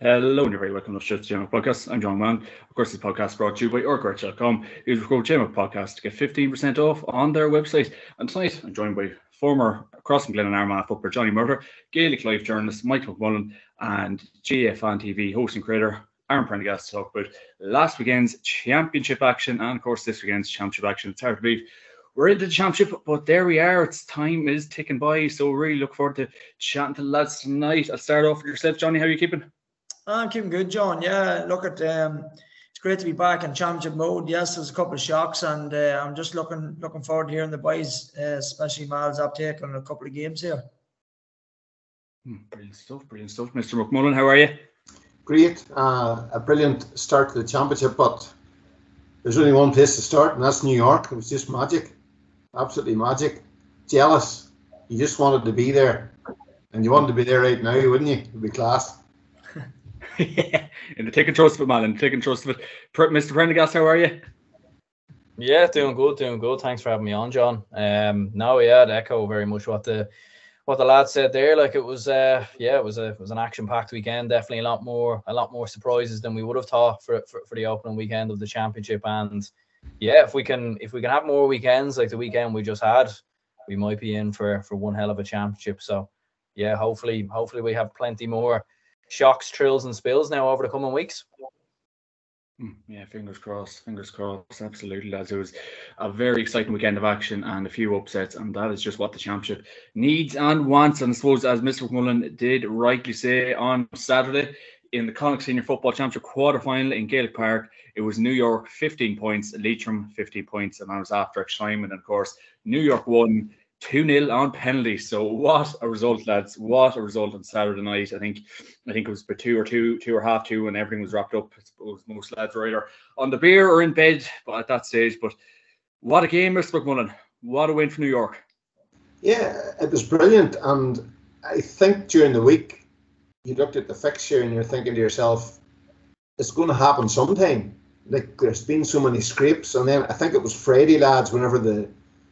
Hello and you're very welcome to the JMac Podcast. I'm John Mann. Of course, this podcast is brought to you by YorkRoscommon. Use the code JMac Podcast to get 15% off on their website. And tonight, I'm joined by former Cross and Glen and Armagh footballer Johnny Murder, Gaelic life journalist Michael McMullen, and GFan TV host and creator Aaron Prendergast to talk about last weekend's championship action and, of course, this weekend's championship action. It's hard to believe we're into the championship, but there we are. It's time is ticking by, so really look forward to chatting to the lads tonight. I'll start off with yourself, Johnny. How are you keeping? I'm keeping good, John. Yeah, look at it's great to be back in championship mode. Yes, there's a couple of shocks, and I'm just looking forward to hearing the boys, especially Mal's uptake on a couple of games here. Brilliant stuff, Mr. McMullen. How are you? Great, a brilliant start to the championship, but there's only one place to start, and that's New York. It was just magic, absolutely magic. Jealous. You just wanted to be there, and you wanted to be there right now, wouldn't you? It'd be class. Yeah, in the taking trust of it, man. In the taking trust of it. Mr. Prendergast, how are you? Yeah, doing good. Thanks for having me on, John. To echo very much what the lads said there. Like it was it was an action-packed weekend. Definitely a lot more surprises than we would have thought for the opening weekend of the championship. And yeah, if we can have more weekends like the weekend we just had, we might be in for one hell of a championship. So yeah, hopefully we have plenty more shocks, thrills and spills now over the coming weeks. Yeah, fingers crossed, absolutely, lads. It was a very exciting weekend of action and a few upsets, and that is just what the championship needs and wants. And I suppose, as Mr. McMullen did rightly say on Saturday, in the Connacht Senior Football Championship quarter-final in Gaelic Park, it was New York 15 points, Leitrim 50 points, and that was after extra time. And of course, New York won 2-0 on penalties. So what a result, lads. What a result on Saturday night. I think it was about 2 or half 2 when everything was wrapped up. I suppose most lads were either on the beer or in bed at that stage. But what a game, Mr. McMullen. What a win for New York. Yeah, it was brilliant. And I think during the week, you looked at the fixture and you're thinking to yourself, it's going to happen sometime. Like, there's been so many scrapes. And then I think it was Friday, lads, whenever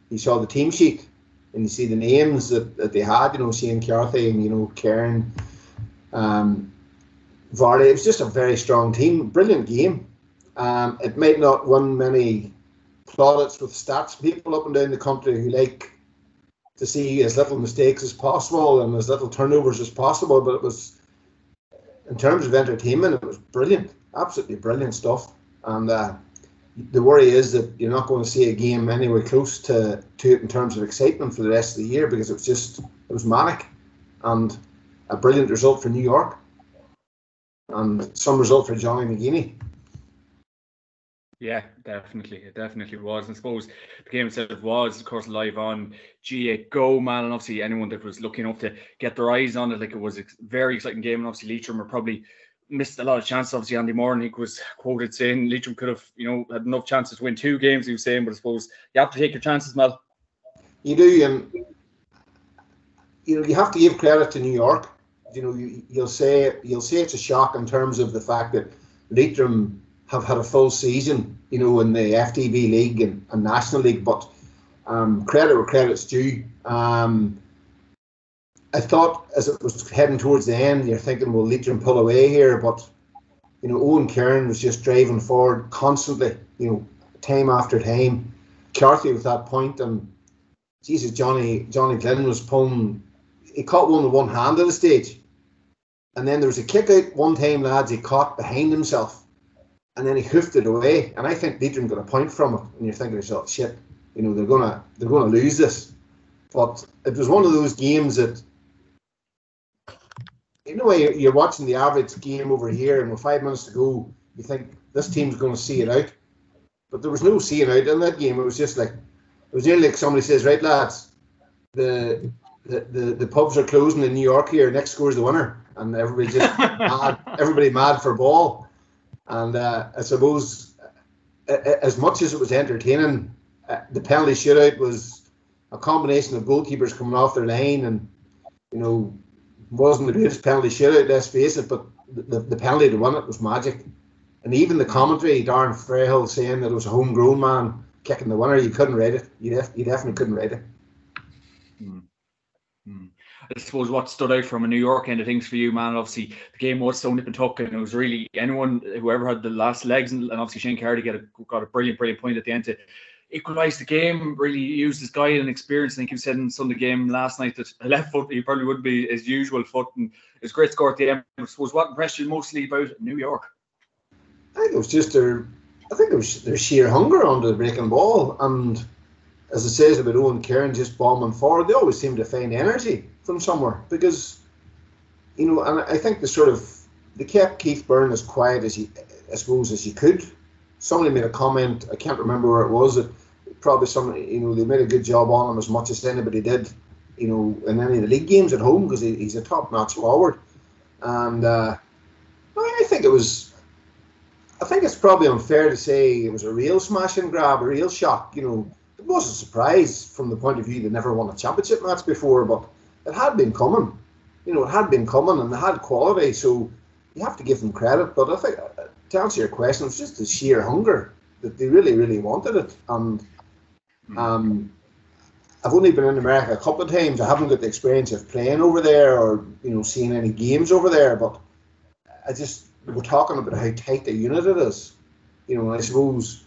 you saw the team sheet, and you see the names that they had, Shane Carthy and, Karen, Varley. It was just a very strong team. Brilliant game. It might not win many plaudits with stats people up and down the country who like to see as little mistakes as possible and as little turnovers as possible, but it was, in terms of entertainment, it was brilliant. Absolutely brilliant stuff. And the worry is that you're not going to see a game anywhere close to it in terms of excitement for the rest of the year, because it was manic, and a brilliant result for New York and some result for Johnny McGeaney. Yeah, definitely. It definitely was. And I suppose the game itself was, of course, live on G8 Go, man. And obviously anyone that was lucky enough to get their eyes on it, like, it was a very exciting game. And obviously Leitrim were probably missed a lot of chances. Obviously, Andy Moran was quoted saying Leitrim could have, had enough chances to win 2 games, he was saying, but I suppose you have to take your chances, Mel. You do, and you have to give credit to New York. You'll say it's a shock in terms of the fact that Leitrim have had a full season, in the FDB League and National League, but credit where credit's due. I thought as it was heading towards the end, you're thinking, will Leitrim pull away here? But, Owen Kieran was just driving forward constantly, time after time. Carthy with that point, and Jesus, Johnny Glynn was pulling. He caught one with one hand at the stage. And then there was a kick out one time, lads, he caught behind himself. And then he hoofed it away. And I think Leitrim got a point from it. And you're thinking to yourself, shit, they're gonna lose this. But it was one of those games that, you're watching the average game over here, and with 5 minutes to go, you think this team's going to see it out. But there was no seeing out in that game. It was just like, it was nearly like somebody says, right, lads, the pubs are closing in New York here. Next score's the winner, and everybody just mad for a ball. And I suppose, as much as it was entertaining, the penalty shootout was a combination of goalkeepers coming off their line, and wasn't the greatest penalty shootout, let's face it, but the penalty to win it was magic. And even the commentary, Darren Frehill saying that it was a homegrown man kicking the winner, you couldn't rate it. You definitely couldn't rate it. I suppose what stood out from a New York end of things for you, man, obviously the game was so nip and tuck, and it was really whoever had the last legs, and obviously Shane Carty got a brilliant point at the end to equalise the game, really used his guide and experience. I think you said in Sunday game last night that a left foot, he probably would be his usual foot, and it was a great score at the end. I suppose what impressed you mostly about New York? I think it was just their sheer hunger on the breaking ball, and as it says about Owen Kieran just bombing forward, they always seem to find energy from somewhere, because, and I think they kept Keith Byrne as quiet as you could. Somebody made a comment, I can't remember where it was, that probably somebody, they made a good job on him as much as anybody did, in any of the league games at home, because he's a top-notch forward. And I think it's probably unfair to say it was a real smash and grab, a real shock. It was a surprise from the point of view they never won a championship match before, but it had been coming. It had been coming, and they had quality, so you have to give them credit. But I think, to answer your question, it's just the sheer hunger that they really, really wanted it. And I've only been in America a couple of times. I haven't got the experience of playing over there or seeing any games over there, but we're talking about how tight the unit it is. I suppose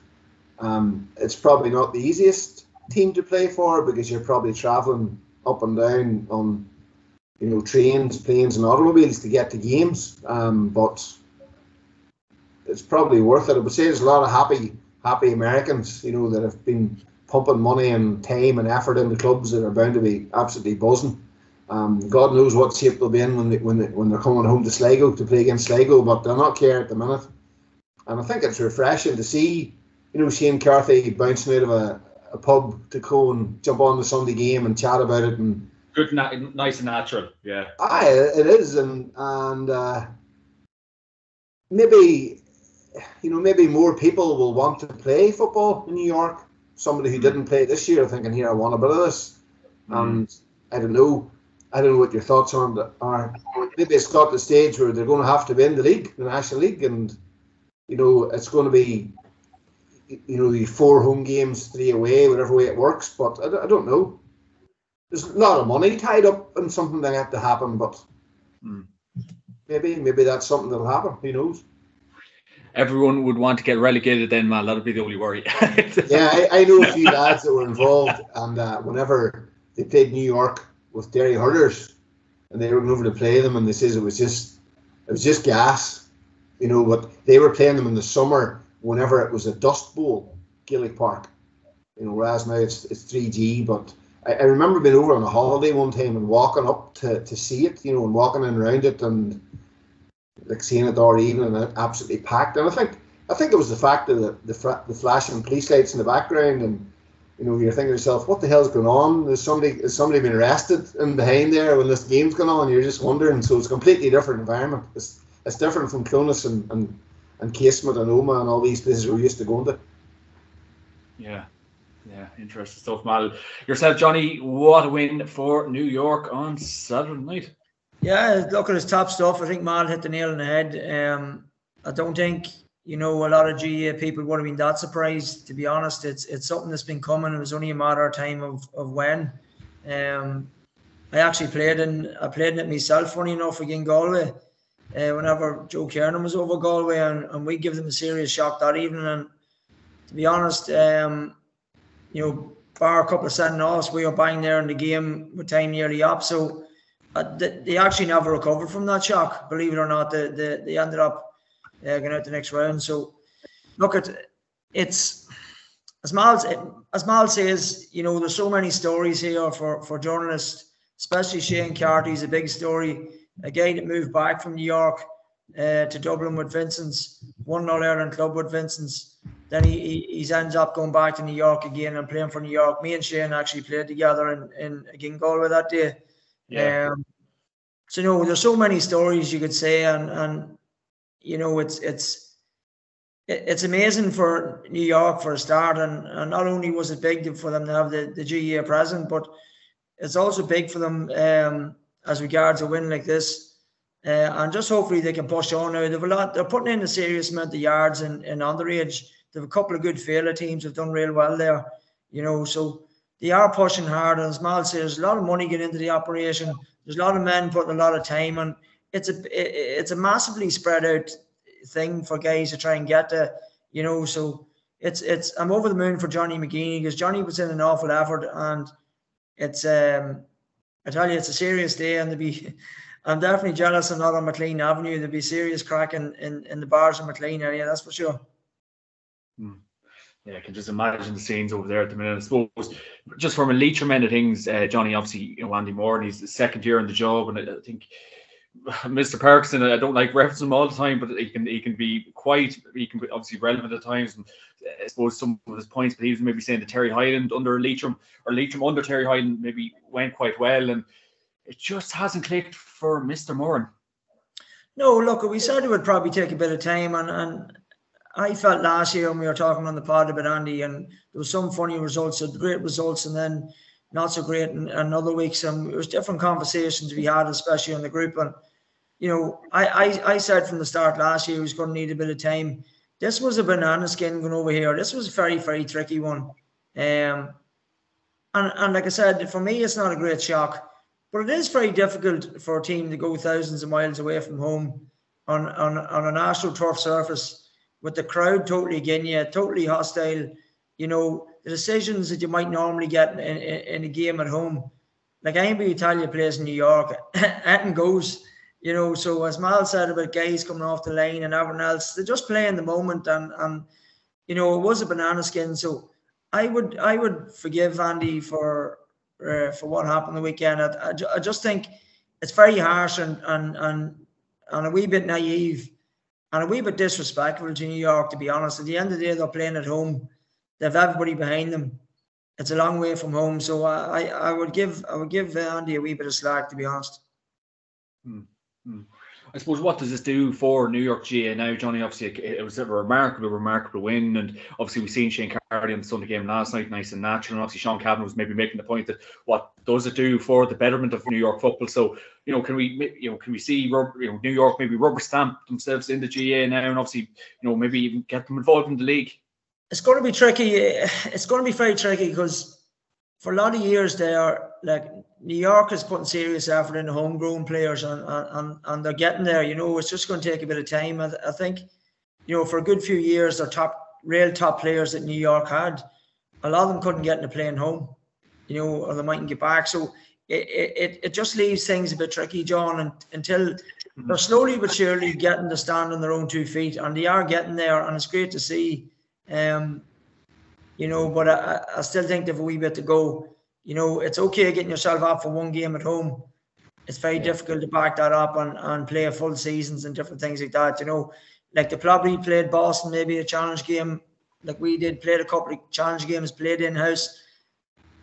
it's probably not the easiest team to play for, because you're probably travelling up and down on trains, planes and automobiles to get to games, but it's probably worth it. I would say there's a lot of happy Americans that have been pumping money and time and effort into clubs that are bound to be absolutely buzzing. God knows what shape they'll be in when they're coming home to Sligo to play against Sligo, but they're not care at the minute. And I think it's refreshing to see Shane Carthy bouncing out of a pub to go and jump on the Sunday game and chat about it. And good, nice and natural, yeah. It is, and maybe more people will want to play football in New York. Somebody who didn't play this year thinking, here, I want a bit of this. And I don't know what your thoughts are. Maybe it's got to the stage where they're going to have to be in the National League, and it's going to be the 4 home games, 3 away, whatever way it works. But I don't know. There's a lot of money tied up in something that had to happen, but maybe that's something that'll happen. Who knows? Everyone would want to get relegated then, man. That'll be the only worry. Yeah, I know a few lads that were involved, and whenever they played New York with Derry Hurlers, and they were going over to play them, and they says it was just gas, but they were playing them in the summer whenever it was a dust bowl, Gaelic Park, whereas now it's 3G. But I remember being over on a holiday one time and walking up to see it, and walking in around it, and like seeing it all evening and absolutely packed. And I think it was the fact that the flashing police lights in the background, and you're thinking to yourself, what the hell's going on? Is somebody been arrested in behind there when this game's going on? You're just wondering. So it's a completely different environment. It's different from Clonus and Casement and Oma and all these places we're used to going to. Yeah, interesting stuff, Mal. Yourself, Johnny, what a win for New York on Saturday night. Yeah, look at his top stuff. I think Mal hit the nail on the head. I don't think, a lot of GA people would have been that surprised, to be honest. It's something that's been coming. It was only a matter of time of when. I actually played in it myself, funny enough, against Galway. Whenever Joe Kiernan was over Galway, and we give them a serious shock that evening. And to be honest, bar a couple of send-offs, we were bang there in the game with time nearly up. So they actually never recovered from that shock. Believe it or not, they ended up going out the next round. So look at it's as Mal says, there's so many stories here for journalists, especially Shane Carty's a big story. A guy that moved back from New York to Dublin with Vincent's, won All-Ireland club with Vincent's. Then he ends up going back to New York again and playing for New York. Me and Shane actually played together in against Galway that day. Yeah. So there's so many stories you could say, and it's amazing for New York for a start, and not only was it big for them to have the GA present, but it's also big for them as regards a win like this, and just hopefully they can push on now. They're putting in a serious amount of yards in underage. They have a couple of good failure teams have done real well there, so they are pushing hard. And as Mal says, there's a lot of money getting into the operation. There's a lot of men putting a lot of time, and it's a massively spread out thing for guys to try and get to, you know. So it's I'm over the moon for Johnny McGeaney, because Johnny was in an awful effort, and it's I tell you, it's a serious day, and I'm definitely jealous I'm not on McLean Avenue. There'll be serious crack in the bars in McLean area, that's for sure. Yeah, I can just imagine the scenes over there at the minute. I suppose just from a Leitrim end of things, Johnny, obviously, you know, Andy Moore, and he's the second year on the job, and I think Mr. Parkinson, I don't like referencing him all the time, but he can be obviously relevant at times. And I suppose some of his points, but he was maybe saying that Terry Hyland under Leitrim, or Leitrim under Terry Hyland, maybe went quite well, and it just hasn't clicked for Mr. Moran. No, look, we said it would probably take a bit of time, and I felt last year when we were talking on the pod about Andy, and there was some funny results, great results, and then not so great in other weeks. And it was different conversations we had, especially in the group. And, you know, I said from the start last year he was going to need a bit of time. This was a banana skin going over here. This was a very, very tricky one. And like I said, for me, it's not a great shock. But it is very difficult for a team to go thousands of miles away from home on an AstroTurf surface, with the crowd totally against you, totally hostile. You know, the decisions that you might normally get in a game at home, like anybody tell you plays in New York, and goes, you know. So as Mal said about guys coming off the line and everyone else, they just play in the moment, and you know, it was a banana skin. So I would forgive Andy for what happened the weekend. I just think it's very harsh and a wee bit naive, and a wee bit disrespectful to New York, to be honest. At the end of the day, they're playing at home. They have everybody behind them. It's a long way from home. So I would give Andy a wee bit of slack, to be honest. I suppose, what does this do for New York GA now, Johnny? Obviously, it was a remarkable win, and obviously we've seen Shane Carty on the Sunday game last night, nice and natural. And obviously Sean Cavan was maybe making the point that what does it do for the betterment of New York football? So, you know, can we see New York maybe rubber stamp themselves in the GA now, and obviously, you know, maybe even get them involved in the league? It's going to be tricky. It's going to be very tricky, because for a lot of years there, like, New York is putting serious effort into homegrown players, and they're getting there. You know, it's just going to take a bit of time. I think, you know, for a good few years, their real top players that New York had, a lot of them couldn't get into playing home, you know, or they mightn't get back. So it just leaves things a bit tricky, John, until they're slowly but surely getting to stand on their own 2 feet, and they are getting there, and it's great to see. You know, but I still think they have a wee bit to go. You know, it's okay getting yourself up for one game at home. It's very difficult to back that up and play a full seasons and different things like that. You know, like they probably played Boston, maybe a challenge game, like we did, played a couple of challenge games, played in-house.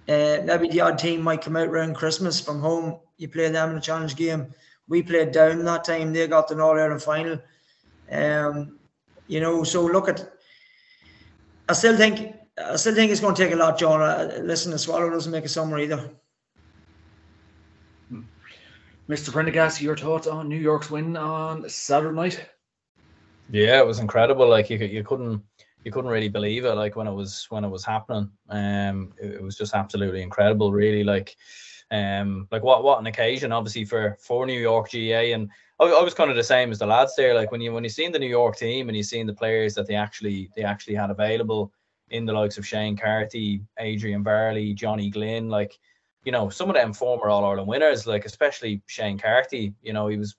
Maybe the odd team might come out around Christmas from home. You play them in a challenge game. We played down that time. They got the All-Ireland final. You know, so look at... I still think it's going to take a lot, John. Listen, a swallow doesn't make a summer either. Mr. Prendergast, your thoughts on New York's win on Saturday night? Yeah, it was incredible. Like you couldn't really believe it. Like when it was happening, it was just absolutely incredible. Really, like what an occasion, obviously for New York GA. And I was kind of the same as the lads there. Like when you seen the New York team and you seen the players that they actually had available, in the likes of Shane Carty, Adrian Varley, Johnny Glynn, like, you know, some of them former All-Ireland winners, like especially Shane Carty. You know, he was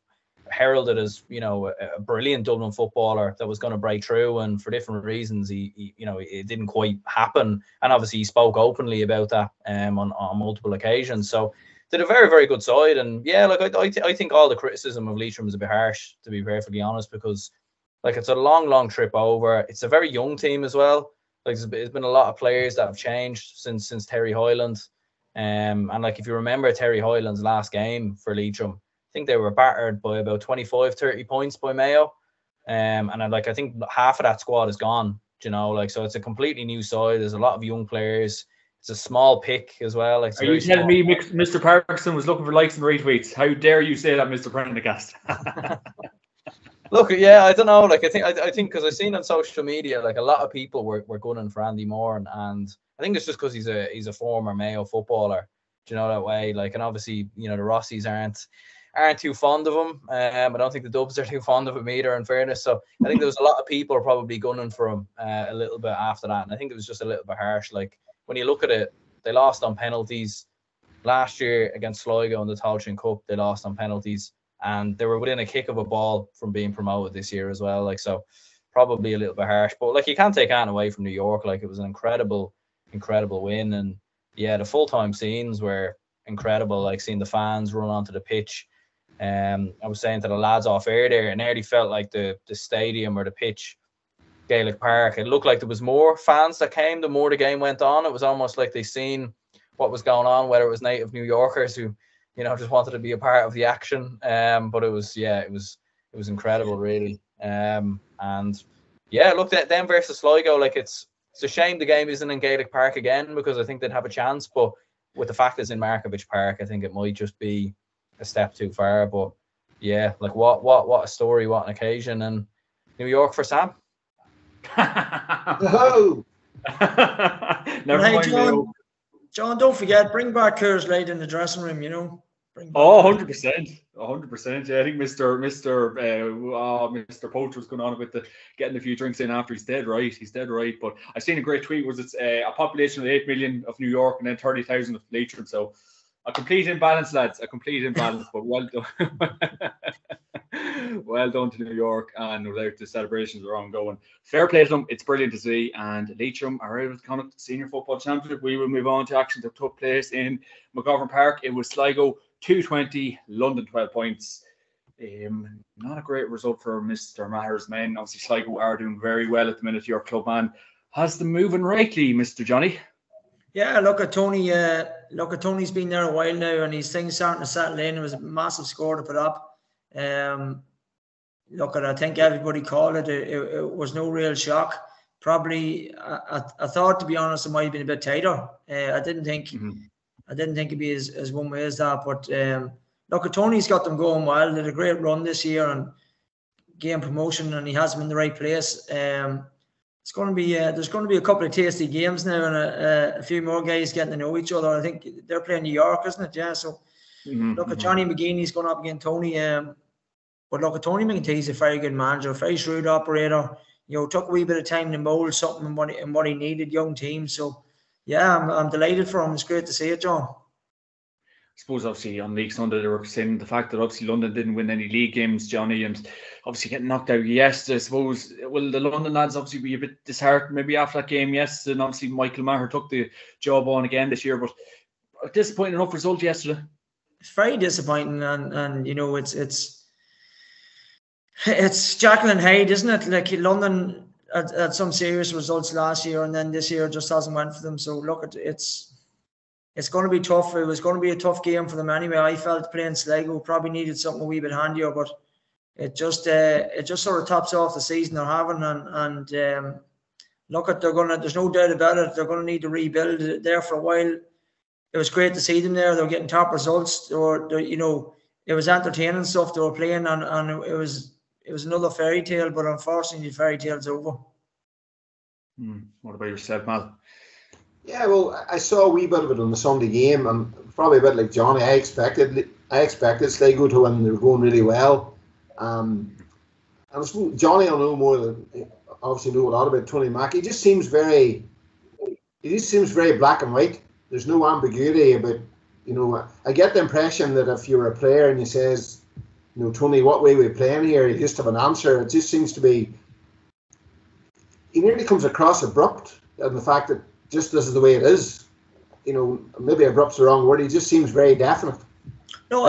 heralded as, you know, a brilliant Dublin footballer that was going to break through, and for different reasons, he you know, it didn't quite happen. And obviously, he spoke openly about that on multiple occasions. So, did a very, very good side. And yeah, like I think all the criticism of Leitrim is a bit harsh, to be perfectly honest, because like it's a long trip over. It's a very young team as well. Like there's been a lot of players that have changed since Terry Hyland, and like if you remember Terry Hyland's last game for Leitrim, I think they were battered by about 25-30 points by Mayo, and I think half of that squad is gone. You know, like, so it's a completely new side. There's a lot of young players. It's a small pick as well. Like, are you telling me Mr. Parkinson was looking for likes and retweets? How dare you say that, Mr. Prendergast? Look, yeah, I don't know. Like, I think because I've seen on social media, like a lot of people were gunning for Andy Moore, and I think it's just because he's a former Mayo footballer. Do you know that way? Like, and obviously, the Rossies aren't too fond of him. I don't think the Dubs are too fond of him either, in fairness. So I think there was a lot of people probably gunning for him a little bit after that, and I think it was just a little bit harsh. Like, when you look at it, they lost on penalties last year against Sligo in the Tailteann Cup. They lost on penalties. And they were within a kick of a ball from being promoted this year as well. Like, so probably a little bit harsh, but like, you can't take anything away from New York. Like, it was an incredible win. And yeah, the full-time scenes were incredible. Like, seeing the fans run onto the pitch. I was saying to the lads off air there, it nearly felt like the stadium or the pitch, Gaelic Park, it looked like there was more fans that came the more the game went on. It was almost like they seen what was going on, whether it was native New Yorkers who just wanted to be a part of the action. But it was incredible, really. And yeah, look, at them versus Sligo, like, it's a shame the game isn't in Gaelic Park again, because I think they'd have a chance. But with the fact it's in Markovich Park, I think it might just be a step too far. But yeah, like, what a story, what an occasion, and New York for Sam. No. Never mind. John, don't forget, bring back Clare's light in the dressing room, Oh, 100%. 100%. Yeah, I think Mr. Poacher was going on about getting a few drinks in after. He's dead right. But I've seen a great tweet. Was it's a population of 8 million of New York and then 30,000 of Leitrim. So a complete imbalance, lads. But well done. Well done to New York, and no doubt the celebrations are ongoing. Fair play to them. It's brilliant to see. And Leitrim are out of the Connacht Senior Football Championship. We will move on to action that took place in McGovern Park. It was Sligo 220, London 12 points. Not a great result for Mr. Maher's men. Obviously, Sligo are doing very well at the minute. Your club man has them moving rightly, Mr. Johnny. Yeah, look at Tony. Tony's been there a while now, and his things starting to settle in. It was a massive score to put up. I think everybody called it. It was no real shock. Probably, I thought, to be honest, it might have been a bit tighter. I didn't think it'd be as one way as that. But Tony's got them going well. They had a great run this year and gained promotion, and he has them in the right place. It's going to be there's going to be a couple of tasty games now, and a few more guys getting to know each other. I think they're playing New York, isn't it? Yeah. So at Johnny McGeeney's going up against Tony. But look, at Tony McGinty's a very good manager, a very shrewd operator. Took a wee bit of time to mould something in what he needed, young team. So yeah, I'm delighted for him. It's great to see it, John. I suppose, obviously, on League Sunday, they were saying the fact that obviously London didn't win any league games, Johnny, and obviously getting knocked out yesterday. I suppose, will the London lads obviously be a bit disheartened maybe after that game yesterday? And obviously, Michael Maher took the job on again this year, but a disappointing enough result yesterday. It's very disappointing, and it's Jekyll and Hyde, isn't it? Like, London had some serious results last year, and then this year just hasn't went for them. So look, it's going to be tough. It was going to be a tough game for them anyway. I felt playing Sligo probably needed something a wee bit handier, but it just sort of tops off the season they're having, and there's no doubt about it. They're going to need to rebuild there for a while. It was great to see them there. They were getting top results. It was entertaining stuff they were playing, and it was another fairy tale, but unfortunately the fairy tale's over. What about yourself, Mal? Yeah, well, I saw a wee bit of it on the Sunday game, and probably a bit like Johnny, I expected Sligo to win. They were going really well. And I suppose Johnny, I know more than obviously know a lot about Tony Mack. He just seems very black and white. There's no ambiguity about, I get the impression that if you're a player and he says, Tony, what way we're playing here, you just have an answer. It just seems to be, he nearly comes across abrupt, and the fact that just this is the way it is. Maybe abrupt's the wrong word. He just seems very definite. No,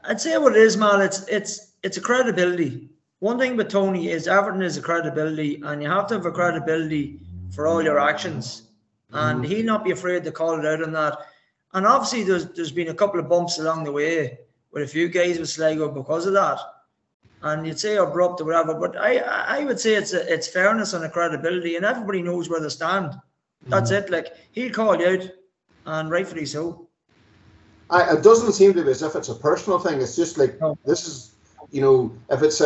I'd say what it is, man. It's a credibility. One thing with Tony is Everton is a credibility, and you have to have a credibility for all your actions. And he'll not be afraid to call it out on that. And obviously, there's been a couple of bumps along the way with a few guys with Sligo because of that. And you'd say abrupt or whatever, but I would say it's fairness and a credibility, and everybody knows where they stand. That's it. Like, he'll call you out, and rightfully so. It doesn't seem to be as if it's a personal thing. It's just like, This is, if it's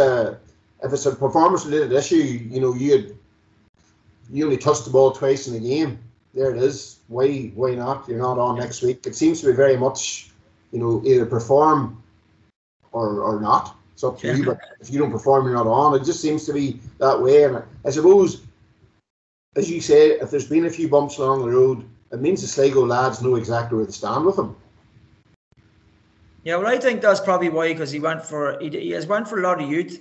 if it's a performance-related issue, you know, you only touched the ball twice in the game. There it is. Why not? You're not on next week. It seems to be very much, you know, either perform or not. It's up to you. But if you don't perform, you're not on. It just seems to be that way. And I suppose, as you say, if there's been a few bumps along the road, it means the Sligo lads know exactly where to stand with him. Yeah, well, I think that's probably why, because he has went for a lot of youth,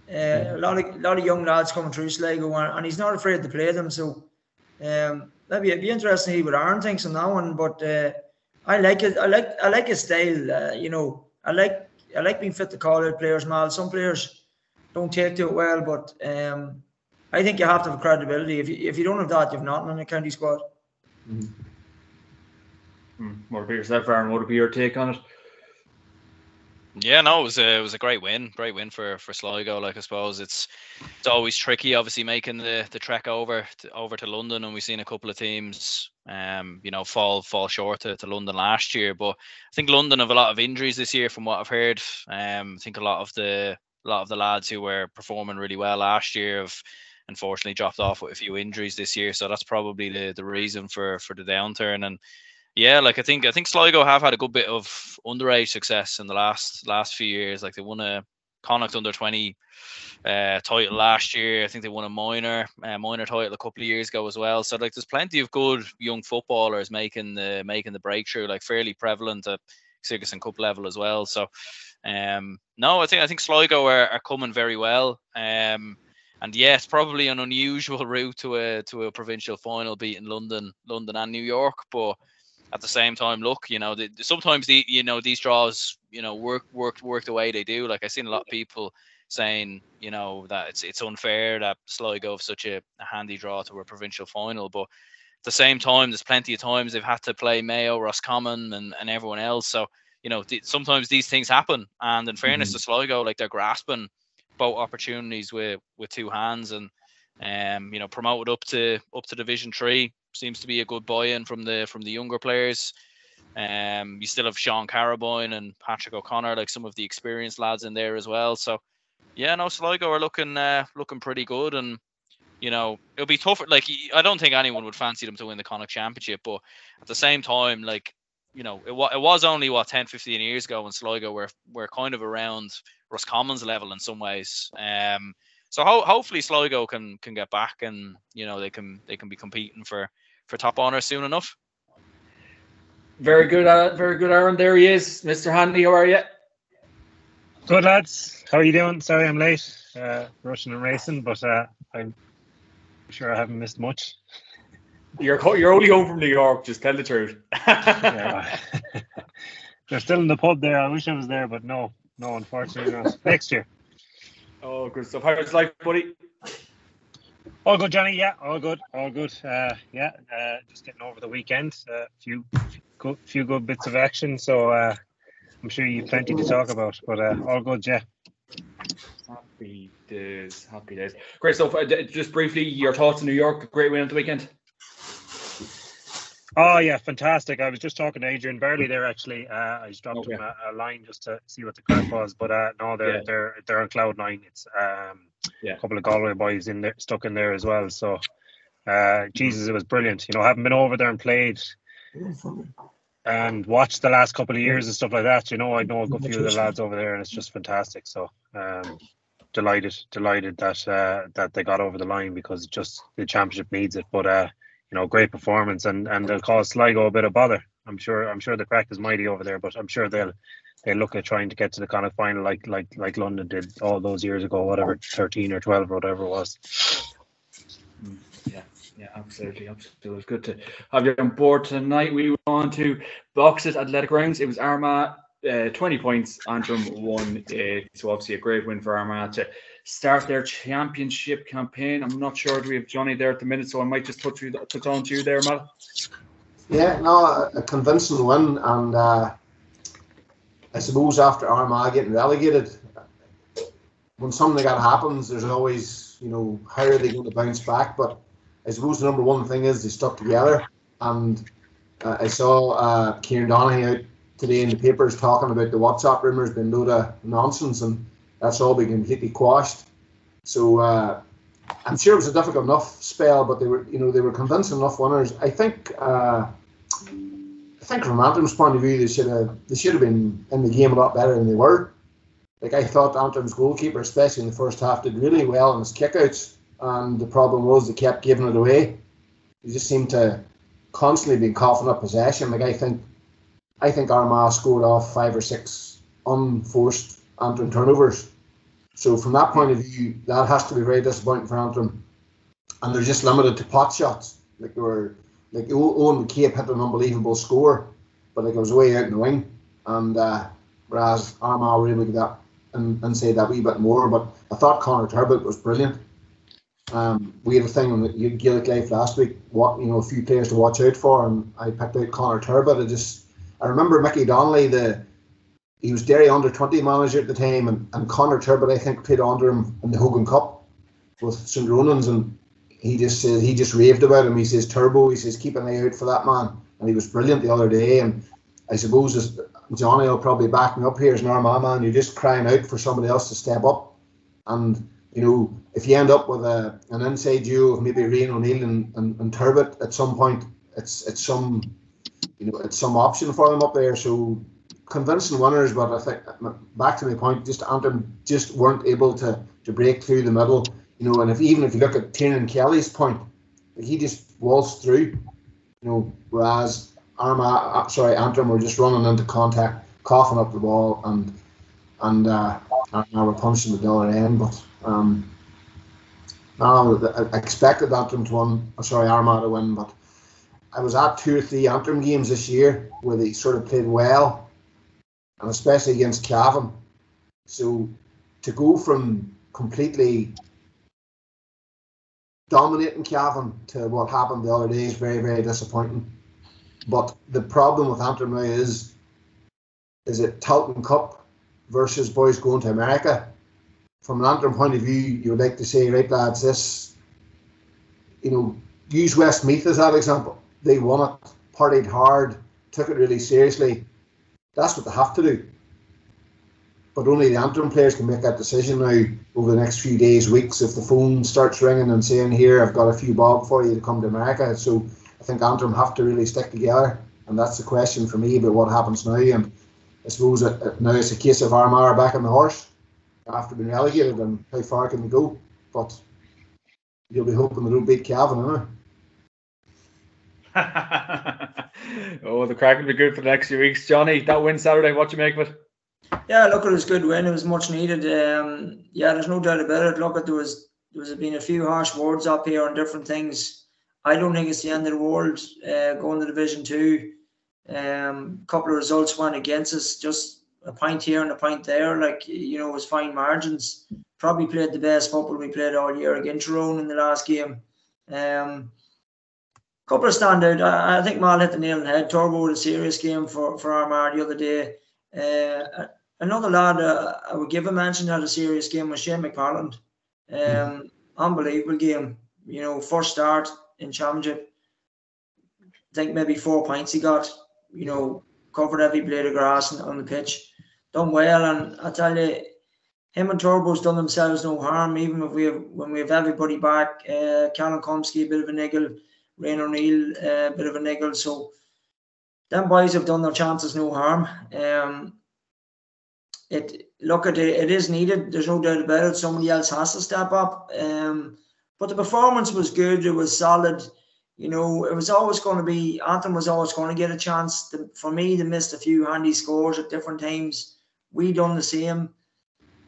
a lot of young lads coming through Sligo, and he's not afraid to play them. So maybe it'd be interesting to see what Aaron thinks on that one. But I like it. I like his style. You know, I like being fit to call out players. Mal, some players don't take to it well, but I think you have to have credibility. If you don't have that, you've nothing in the county squad. What about yourself, Aaron? What would be your take on it? Yeah, no, it was a great win for Sligo. Like, I suppose it's always tricky, obviously, making the trek over to London, and we've seen a couple of teams, you know, fall short to London last year. But I think London have a lot of injuries this year, from what I've heard. I think a lot of the lads who were performing really well last year have unfortunately dropped off with a few injuries this year. So that's probably the reason for the downturn. And yeah, like I think Sligo have had a good bit of underage success in the last few years. Like, they won a Connacht under-20 title last year. I think they won a minor title a couple of years ago as well. So like, there's plenty of good young footballers making the breakthrough, like fairly prevalent at Sigerson Cup level as well. So no, I think Sligo are coming very well. And yeah, it's probably an unusual route to a provincial final, beating London and New York, but at the same time, look, you know, sometimes these draws, you know, work the way they do. Like, I've seen a lot of people saying, you know, that it's unfair that Sligo have such a handy draw to a provincial final, but at the same time, there's plenty of times they've had to play Mayo, Roscommon, and everyone else. So, you know, sometimes these things happen. And in fairness to Sligo, like, they're grasping both opportunities with two hands, and you know, promoted up to Division 3 seems to be a good buy-in from the younger players. You still have Sean Caraboyne and Patrick O'Connor, like some of the experienced lads in there as well. So yeah, no, Sligo are looking pretty good, and you know, it'll be tough. Like, I don't think anyone would fancy them to win the Connacht Championship, but at the same time, like, you know, it was only 10-15 years ago when Sligo were kind of around Roscommon's level in some ways. So hopefully Sligo can get back, and you know, they can be competing for top honour soon enough. Very good, Aaron. There he is, Mr. Hanley. How are you? Good, lads. How are you doing? Sorry I'm late, rushing and racing, but I'm sure I haven't missed much. You're only home from New York. Just tell the truth. Yeah. They're still in the pub there. I wish I was there, but no, unfortunately not. Next year. Oh, good stuff. How's life, buddy? All good, Johnny. Yeah, all good. Just getting over the weekend. Few good bits of action. So I'm sure you've plenty to talk about. But all good, yeah. Happy days. Great stuff. Just briefly, your thoughts on New York. Great win at the weekend. Oh yeah, fantastic. I was just talking to Adrian Barley there actually. I just dropped him a line just to see what the crack was. But no, they're on cloud nine. It's a couple of Galway boys in there, stuck in there as well. So Jesus, it was brilliant. You know, having been over there and played and watched the last couple of years and stuff like that, you know, I know a good few of the lads over there, and it's just fantastic. So delighted that they got over the line, because just the championship needs it. But you know, great performance, and they'll cause Sligo a bit of bother. I'm sure the crack is mighty over there, but I'm sure they'll look at trying to get to the kind of final like London did all those years ago, whatever, 13 or 12 or whatever it was. Yeah, absolutely. It was good to have you on board tonight. We went on to Boxes Athletic Grounds. It was Armagh 20 points, Antrim 1-8. So obviously a great win for Armagh to start their championship campaign. I'm not sure if we have Johnny there at the minute, so I might just touch on to you there, Matt. Yeah, no, a convincing win, and I suppose after Armagh getting relegated, when something like that happens, there's always, you know, how are they going to bounce back? But I suppose the number one thing is they stuck together, and I saw Kieran Donaghy out today in the papers talking about the WhatsApp rumours being a load of nonsense, and that's all been completely quashed. So I'm sure it was a difficult enough spell, but they were convincing enough winners. I think from Antrim's point of view, they should have been in the game a lot better than they were. Like, I thought Antrim's goalkeeper, especially in the first half, did really well in his kickouts, and the problem was they kept giving it away. They just seemed to constantly be coughing up possession. Like, I think Armagh scored off 5 or 6 unforced Antrim turnovers. So from that point of view, that has to be very disappointing for Antrim. And they're just limited to pot shots. Like Owen McCabe hit an unbelievable score, but it was way out in the wing. And whereas Armagh were able to get that and say that wee bit more. But I thought Conor Turbot was brilliant. We had a thing on the Gaelic Life last week, a few players to watch out for, and I picked out Conor Turbot. I remember Mickey Donnelly, he was Derry under-20 manager at the time, and Conor Turbot, I think, played under him in the Hogan Cup with St. Ronan's, and he just raved about him. He says, Turbo, he says, keep an eye out for that man. And he was brilliant the other day, and I suppose Johnny will probably back me up here as an Armagh man. You're just crying out for somebody else to step up. And, if you end up with an inside duo of maybe Rian O'Neill and Turbot at some point, it's some option for them up there. So convincing winners, but I think, back to my point, just Antrim just weren't able to break through the middle. And even if you look at Tiernan Kelly's point, he just waltzed through. Whereas Antrim were just running into contact, coughing up the ball, and Armagh were punching the other end. But I expected Armagh to win, but I was at 2 or 3 Antrim games this year where they sort of played well, and especially against Cavan. So to go from completely dominating Cavan to what happened the other day is very, very disappointing. But the problem with Antrim now is it Talton Cup versus boys going to America? From an Antrim point of view, you would like to say, right lads, use Westmeath as that example. They won it, partied hard, took it really seriously. That's what they have to do. But only the Antrim players can make that decision now over the next few days, weeks, if the phone starts ringing and saying, here, I've got a few bob for you to come to America. So I think Antrim have to really stick together, and that's the question for me about what happens now. And I suppose now it's a case of Armagh back on the horse after being relegated, and how far can they go? But you'll be hoping they don't beat Cavan, innit? The crack will be good for the next few weeks. Johnny, that win Saturday, what do you make of it? Yeah, look, it was a good win. It was much needed. There's no doubt about it. Look, there been a few harsh words up here on different things. I don't think it's the end of the world going to Division 2. Couple of results went against us, just a point here and a point there. It was fine margins. Probably played the best football we played all year against Tyrone in the last game. Couple of standout. I think Mal hit the nail on the head. Turbo had a serious game for Armagh the other day. Another lad I would give a mention had a serious game was Shane McFarland. Unbelievable game. First start in Championship. I think maybe 4 points he got. Covered every blade of grass on the pitch. Done well, and I tell you, him and Turbo's done themselves no harm. Even when we have everybody back, Callum Komsky a bit of a niggle, Rian O'Neill a bit of a niggle. So them boys have done their chances no harm. It is needed. There's no doubt about it. Somebody else has to step up. But the performance was good. It was solid. It was always going to be, Antrim was always going to get a chance. For me, they missed a few handy scores at different times. We done the same.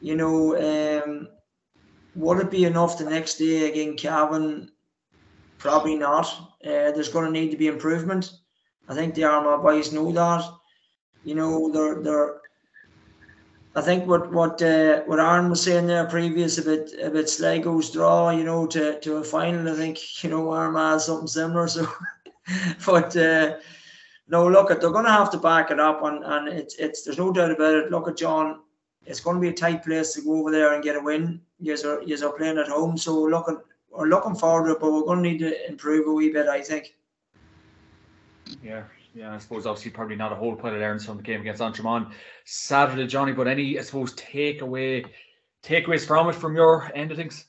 Would it be enough the next day against Cavan? Probably not. There's going to need to be improvement. I think the Armagh boys know that. I think what Aaron was saying there previous about Sligo's draw, to a final. I think Armagh has something similar. So, but no, look, they're going to have to back it up, and it's there's no doubt about it. Look at John. It's going to be a tight place to go over there and get a win. You are playing at home, so we're looking forward to it, but we're going to need to improve a wee bit, I think. Yeah, I suppose obviously probably not a whole pile of errands from the game against Antrim on Saturday, Johnny, but any, I suppose, takeaway Takeaways from it, from your end of things?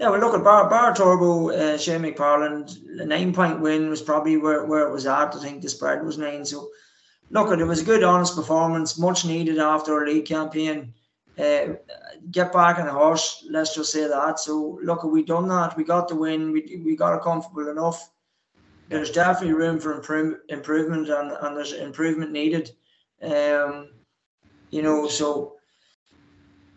Yeah, well, look at Bar Turbo, JMac Podcast, the 9-point win was probably where it was at. I think the spread was 9. So, look, it was a good, honest performance, much needed after our league campaign. Get back on the horse, let's just say that. So, look, we done that. We got the win. We got it comfortable enough. There's definitely room for improvement, and there's improvement needed. So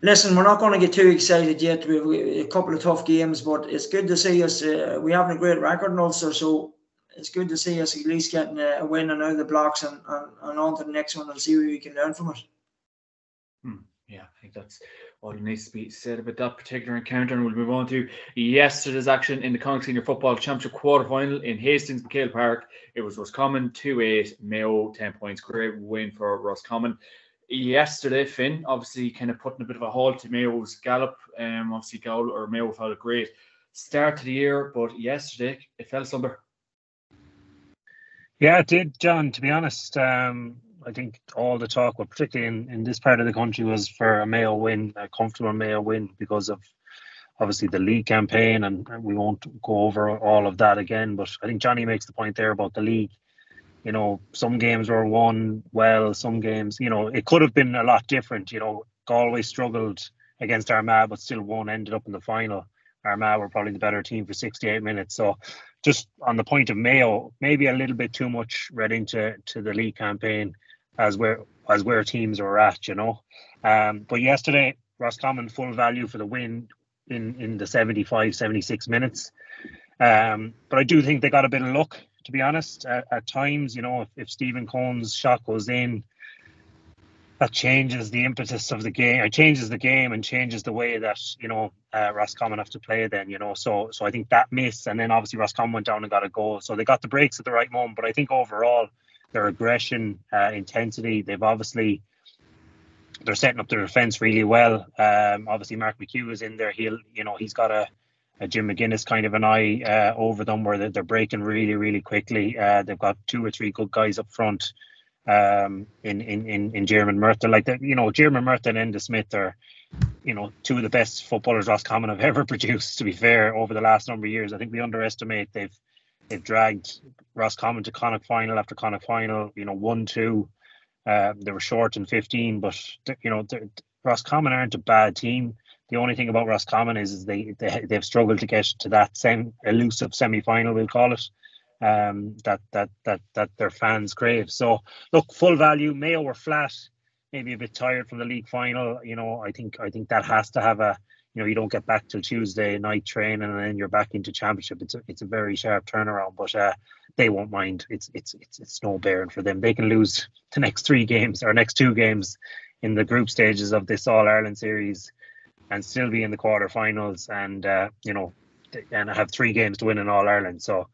listen, we're not going to get too excited yet. We have a couple of tough games, but it's good to see us. We have a great record in Ulster, so it's good to see us at least getting a win and out of the blocks and on to the next one and see what we can learn from it. Yeah, I think that's all that needs to be said about that particular encounter, and we'll move on to yesterday's action in the Connacht Senior Football Championship quarter-final in Hastings, McHale Park. It was Roscommon 2-8, Mayo 10 points. Great win for Roscommon. Yesterday, Finn, obviously kind of putting a bit of a halt to Mayo's gallop. Obviously, Mayo had a great start to the year, but yesterday it fell somewhere. Yeah, it did, John. To be honest, I think all the talk, well, particularly in this part of the country, was for a Mayo win, a comfortable Mayo win, because of obviously the league campaign, and we won't go over all of that again. But I think Johnny makes the point there about the league. Some games were won well, some games, it could have been a lot different. Galway struggled against Armagh, but still won, ended up in the final. Armagh were probably the better team for 68 minutes. So just on the point of Mayo, maybe a little bit too much read into the league campaign as where teams are at, But yesterday, Roscommon full value for the win in the 75, 76 minutes. But I do think they got a bit of luck, to be honest, at times. If Stephen Cohn's shot goes in, that changes the impetus of the game. It changes the game and changes the way that Roscommon have to play then. So I think that miss, and then obviously Roscommon went down and got a goal, so they got the breaks at the right moment. But I think overall their aggression, intensity, they're setting up their defence really well. Obviously Mark McHugh is in there. He's got a Jim McGuinness kind of an eye over them, where they're breaking really, really quickly. They've got 2 or 3 good guys up front in Jeremy Murtha. Jeremy Murtha and Enda Smith are, 2 of the best footballers Roscommon have ever produced, to be fair, over the last number of years. I think we underestimate they've dragged Roscommon to Connacht final after Connacht final, 1-2. They were short in 15, but Roscommon aren't a bad team. The only thing about Roscommon is they've struggled to get to that same elusive semi-final, we'll call it, that their fans crave. So look, full value. Mayo were flat, maybe a bit tired from the league final. I think that has to have a, you don't get back till Tuesday night training and then you're back into championship. It's a very sharp turnaround, but they won't mind. It's no bearing for them. They can lose the next 3 games or next 2 games in the group stages of this All Ireland series and still be in the quarterfinals, and and have 3 games to win in All Ireland. So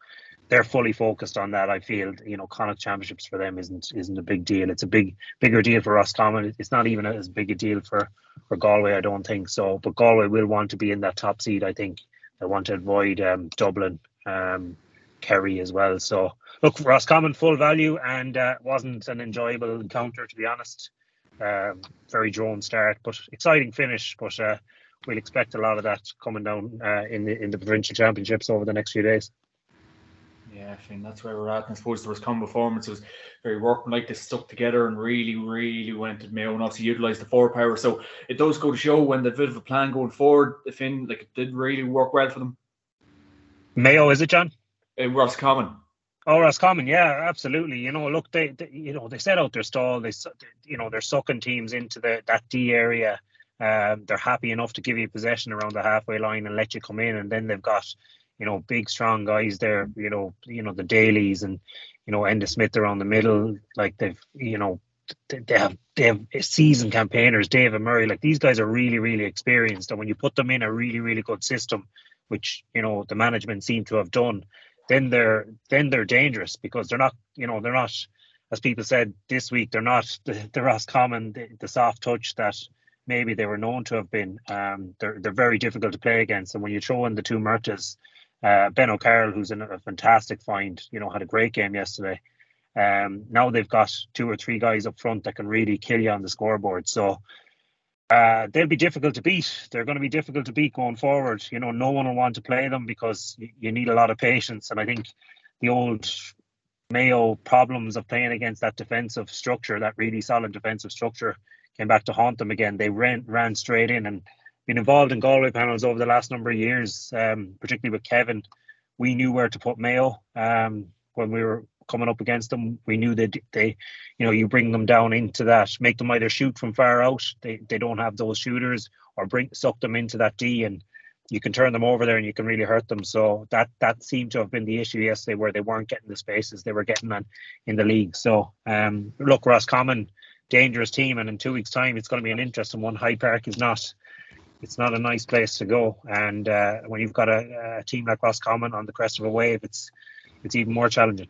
they're fully focused on that. I feel Connacht championships for them isn't a big deal. It's a bigger deal for Roscommon. It's not even as big a deal for Galway, I don't think so. But Galway will want to be in that top seed. I think they want to avoid Dublin, Kerry as well. So look, Roscommon full value, and wasn't an enjoyable encounter, to be honest. Very drawn start, but exciting finish. But we'll expect a lot of that coming down in the provincial championships over the next few days. Yeah, I think that's where we're at. And I suppose the Roscommon performance was very workmanlike. They stuck together and really, really went at Mayo and obviously utilised the forward power. So it does go to show when they've a bit of a plan going forward, Finn, it did really work well for them. Mayo, is it, John? Roscommon. Oh, Roscommon, yeah, absolutely. Look, they set out their stall. They're sucking teams into that D area. They're happy enough to give you possession around the halfway line and let you come in, and then they've got big strong guys there. The Dailies and Enda Smith around the middle. Like they have seasoned campaigners, David Murray. Like these guys are really, really experienced, and when you put them in a really, really good system, which the management seem to have done, then they're dangerous, because they're not, as people said this week, they're not the Roscommon, the soft touch that maybe they were known to have been. They're very difficult to play against, and when you throw in the 2 Murtas, Ben O'Carroll, who's a fantastic find, had a great game yesterday. Now they've got 2 or 3 guys up front that can really kill you on the scoreboard. So they'll be difficult to beat. They're going to be difficult to beat going forward. You know, no one will want to play them because you need a lot of patience. And I think the old Mayo problems of playing against that defensive structure, that really solid defensive structure, came back to haunt them again. They ran straight in, and been involved in Galway panels over the last number of years, particularly with Kevin. We knew where to put Mayo when we were coming up against them. We knew that they, you know, you bring them down into that, make them either shoot from far out. They don't have those shooters, or suck them into that D, and you can turn them over there and you can really hurt them. So that seemed to have been the issue yesterday, where they weren't getting the spaces they were getting in the league. So look, Roscommon, dangerous team, and in 2 weeks' time it's going to be an interesting one. High Park is not. It's not a nice place to go, and when you've got a team like Roscommon on the crest of a wave, it's even more challenging.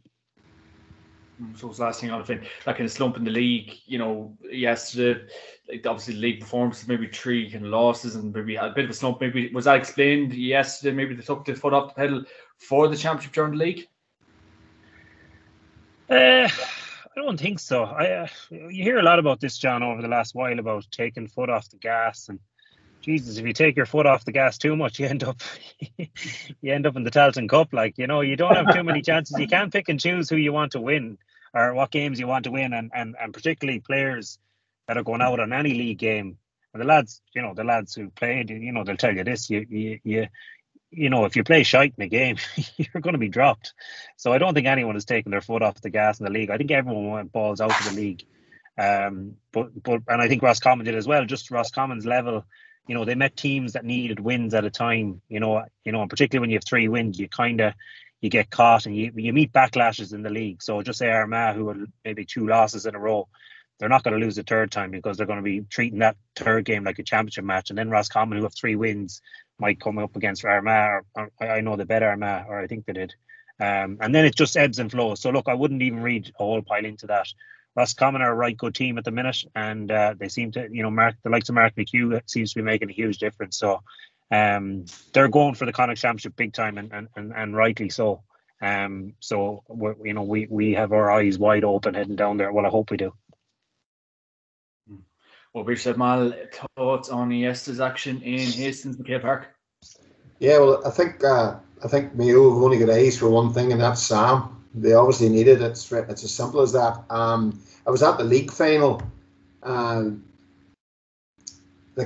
So it's last thing on the that kind of slump in the league, you know, yesterday, like obviously the league performances, maybe 3 kind of losses and maybe a bit of a slump. Maybe was that explained yesterday? Maybe they took the foot off the pedal for the championship during the league. I don't think so. You hear a lot about this, John, over the last while about taking foot off the gas, and Jesus, if you take your foot off the gas too much, you end up in the Tailteann Cup. Like, you know, you don't have too many chances. You can't pick and choose who you want to win or what games you want to win, and particularly players that are going out on any league game. And the lads who played, you know, they'll tell you this: you know, if you play shite in a game, you're going to be dropped. So I don't think anyone has taken their foot off the gas in the league. I think everyone went balls out of the league. But I think Roscommon did as well. Just Roscommon's level. You know, they met teams that needed wins at a time, you know, and particularly when you have 3 wins, you get caught and you meet backlashes in the league. So just say Armagh, who had maybe 2 losses in a row, they're not going to lose the third time because they're going to be treating that third game like a championship match. And then Roscommon, who have 3 wins, might come up against Armagh, or I know they bet Armagh, or I think they did. And then it just ebbs and flows. So look, I wouldn't even read a whole pile into that. Roscommon are a right good team at the minute, and they seem to, you know, the likes of Mark McHugh seems to be making a huge difference. So they're going for the Connacht Championship big time, and rightly so. So we have our eyes wide open heading down there. Well, I hope we do. Well, we've said, Mal, thoughts on yesterday's action in Hastings, McKay Park? Yeah, well, I think Mayo have only got eyes for one thing, and that's Sam. They obviously need it. It's as simple as that. I was at the league final. The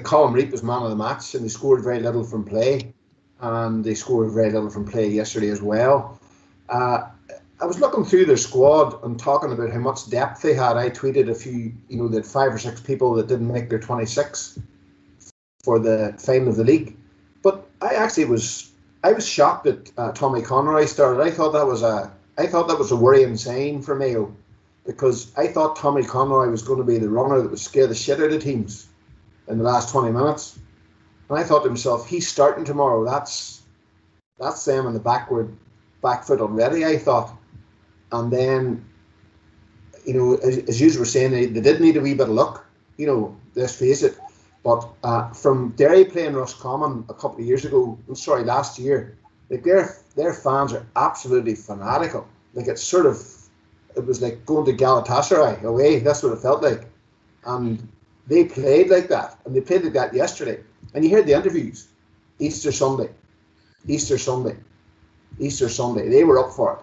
Colin Reap was man of the match, and they scored very little from play. And they scored very little from play yesterday as well. I was looking through their squad and talking about how much depth they had. I tweeted a few, you know, they had 5 or 6 people that didn't make their 26 for the final of the league. But I was shocked that Tommy Conroy started. I thought that was a worrying sign for Mayo, because I thought Tommy Conroy was going to be the runner that would scare the shit out of teams in the last 20 minutes. And I thought to myself, he's starting tomorrow. That's them on the back foot already, I thought. And then, you know, as you were saying, they did need a wee bit of luck, you know, let's face it. But from Derry playing Roscommon last year, like their fans are absolutely fanatical. Like it was like going to Galatasaray away. That's what it felt like. And they played like that. And they played like that yesterday. And you heard the interviews. Easter Sunday. They were up for it.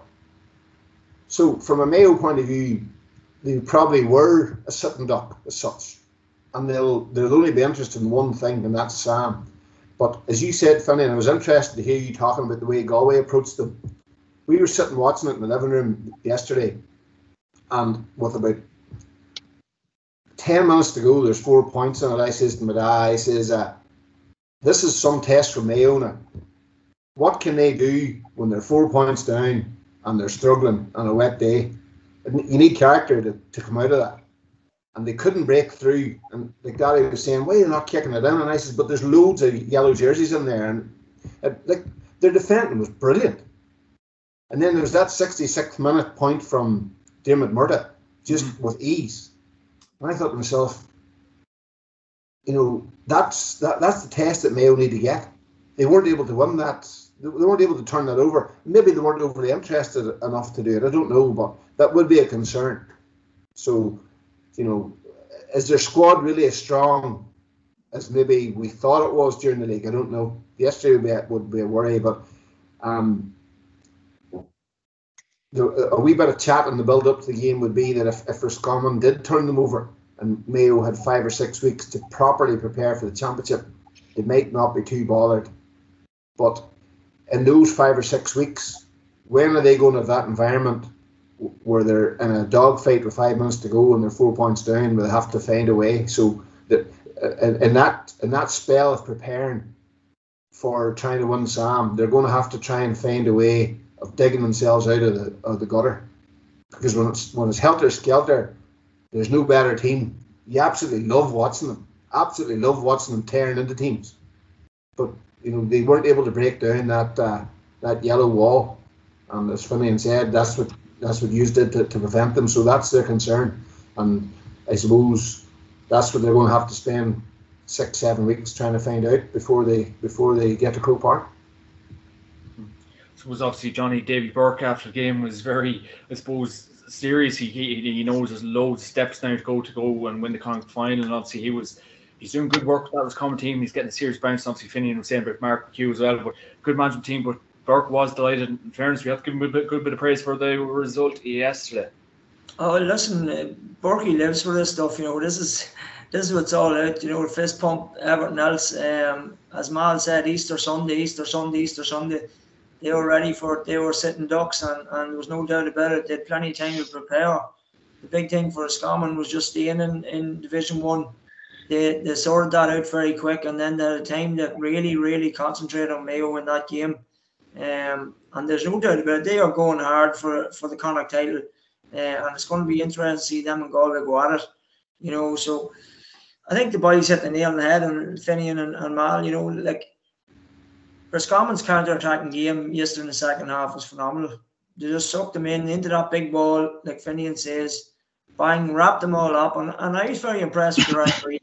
So from a Mayo point of view, they probably were a sitting duck as such. And they'll only be interested in one thing, and that's Sam. But as you said, Finney, and I was interested to hear you talking about the way Galway approached them. We were sitting watching it in the living room yesterday, and with about 10 minutes to go, there's 4 points in it. I says to my dad, this is some test for Mayo now. What can they do when they're 4 points down and they're struggling on a wet day? You need character to come out of that. And they couldn't break through. And the guy was saying, why are you not kicking it in? And I said, but there's loads of yellow jerseys in there. And their defending was brilliant. And then there was that 66th minute point from Dermot Murtagh, just with ease. And I thought to myself, you know, that's the test that Mayo need to get. They weren't able to win that. They weren't able to turn that over. Maybe they weren't overly interested enough to do it. I don't know, but that would be a concern. So, you know, is their squad really as strong as maybe we thought it was during the league. I don't know. Yesterday would be a worry, but a wee bit of chat in the build up to the game would be that if Roscommon did turn them over and Mayo had 5 or 6 weeks to properly prepare for the championship, they might not be too bothered. But in those 5 or 6 weeks, when are they going to have that environment where they're in a dogfight with 5 minutes to go and they're 4 points down, where they have to find a way? So that in that spell of preparing for trying to win Sam, they're going to have to try and find a way of digging themselves out of the gutter, because when it's helter skelter, there's no better team. You absolutely love watching them tearing into teams, but they weren't able to break down that yellow wall, and as Finian said, that's what you did to prevent them. So that's their concern, and I suppose that's what they're going to have to spend 6-7 weeks trying to find out before they get to Croke Park. Was obviously Johnny Davy Burke after the game was very, I suppose, serious. He knows there's loads of steps now to go and win the Connacht final, and obviously he's doing good work with that Roscommon team. He's getting a serious bounce. Obviously Finian was saying about Mark McHugh as well, but good management team. But Burke was delighted. In fairness, we have to give him a good bit of praise for the result yesterday. Oh, listen, Burke lives for this stuff. This is what it's all about. Fist pump, everything else. As Mal said, Easter Sunday. They were ready for it. They were sitting ducks, and there was no doubt about it. They had plenty of time to prepare. The big thing for Roscommon was just staying in Division 1. They sorted that out very quick, and then they had time to really, really concentrate on Mayo in that game. And there's no doubt about it. They are going hard for the Connacht title, and it's going to be interesting to see them and Galway go at it. So I think the boys hit the nail on the head, and Finian and Mal, Roscommon's counter-attacking game yesterday in the second half was phenomenal. They just sucked them into that big ball, like Finian says, bang, wrapped them all up, and I was very impressed with the referee.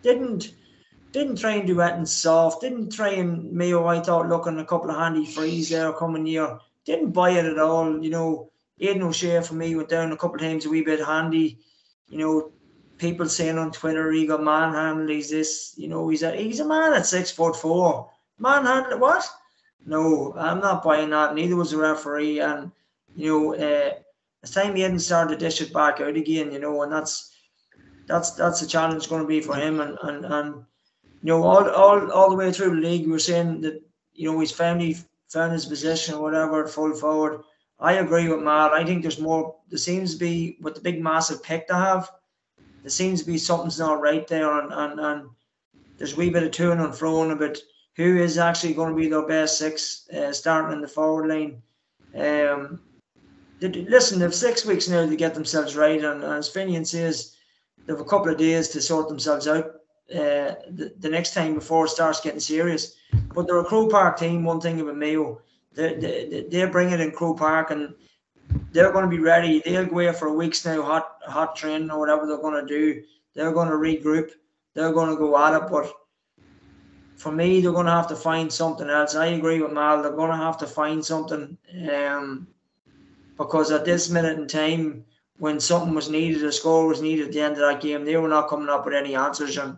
Didn't try and do anything soft, didn't try and Mayo, I thought, looking a couple of handy frees there coming near, didn't buy it at all. Aidan O'Shea for me went down a couple of times a wee bit handy. People saying on Twitter he got manhandled, he's this, he's a man at 6'4". Manhandle what? No, I'm not buying that. Neither was the referee, and it's time he hadn't started to dish it back out again. And that's the challenge going to be for him. And all the way through the league, we were saying that he's found his position or whatever at full forward. I agree with Matt. I think there's more. There seems to be, with the big massive pick to have, there seems to be something's not right there, and there's a wee bit of to and fro about who is actually going to be their best six starting in the forward line. Listen, they've 6 weeks now to get themselves right, and as Finian says, they have a couple of days to sort themselves out the next time before it starts getting serious. But they're a Croke Park team. One thing about Mayo, they bring it in Croke Park, and they're going to be ready. They'll go away for weeks now, hot training or whatever they're going to do. They're going to regroup. They're going to go at it, but for me, they're going to have to find something else. I agree with Mal. They're going to have to find something because at this minute in time, when something was needed, a score was needed at the end of that game, they were not coming up with any answers. And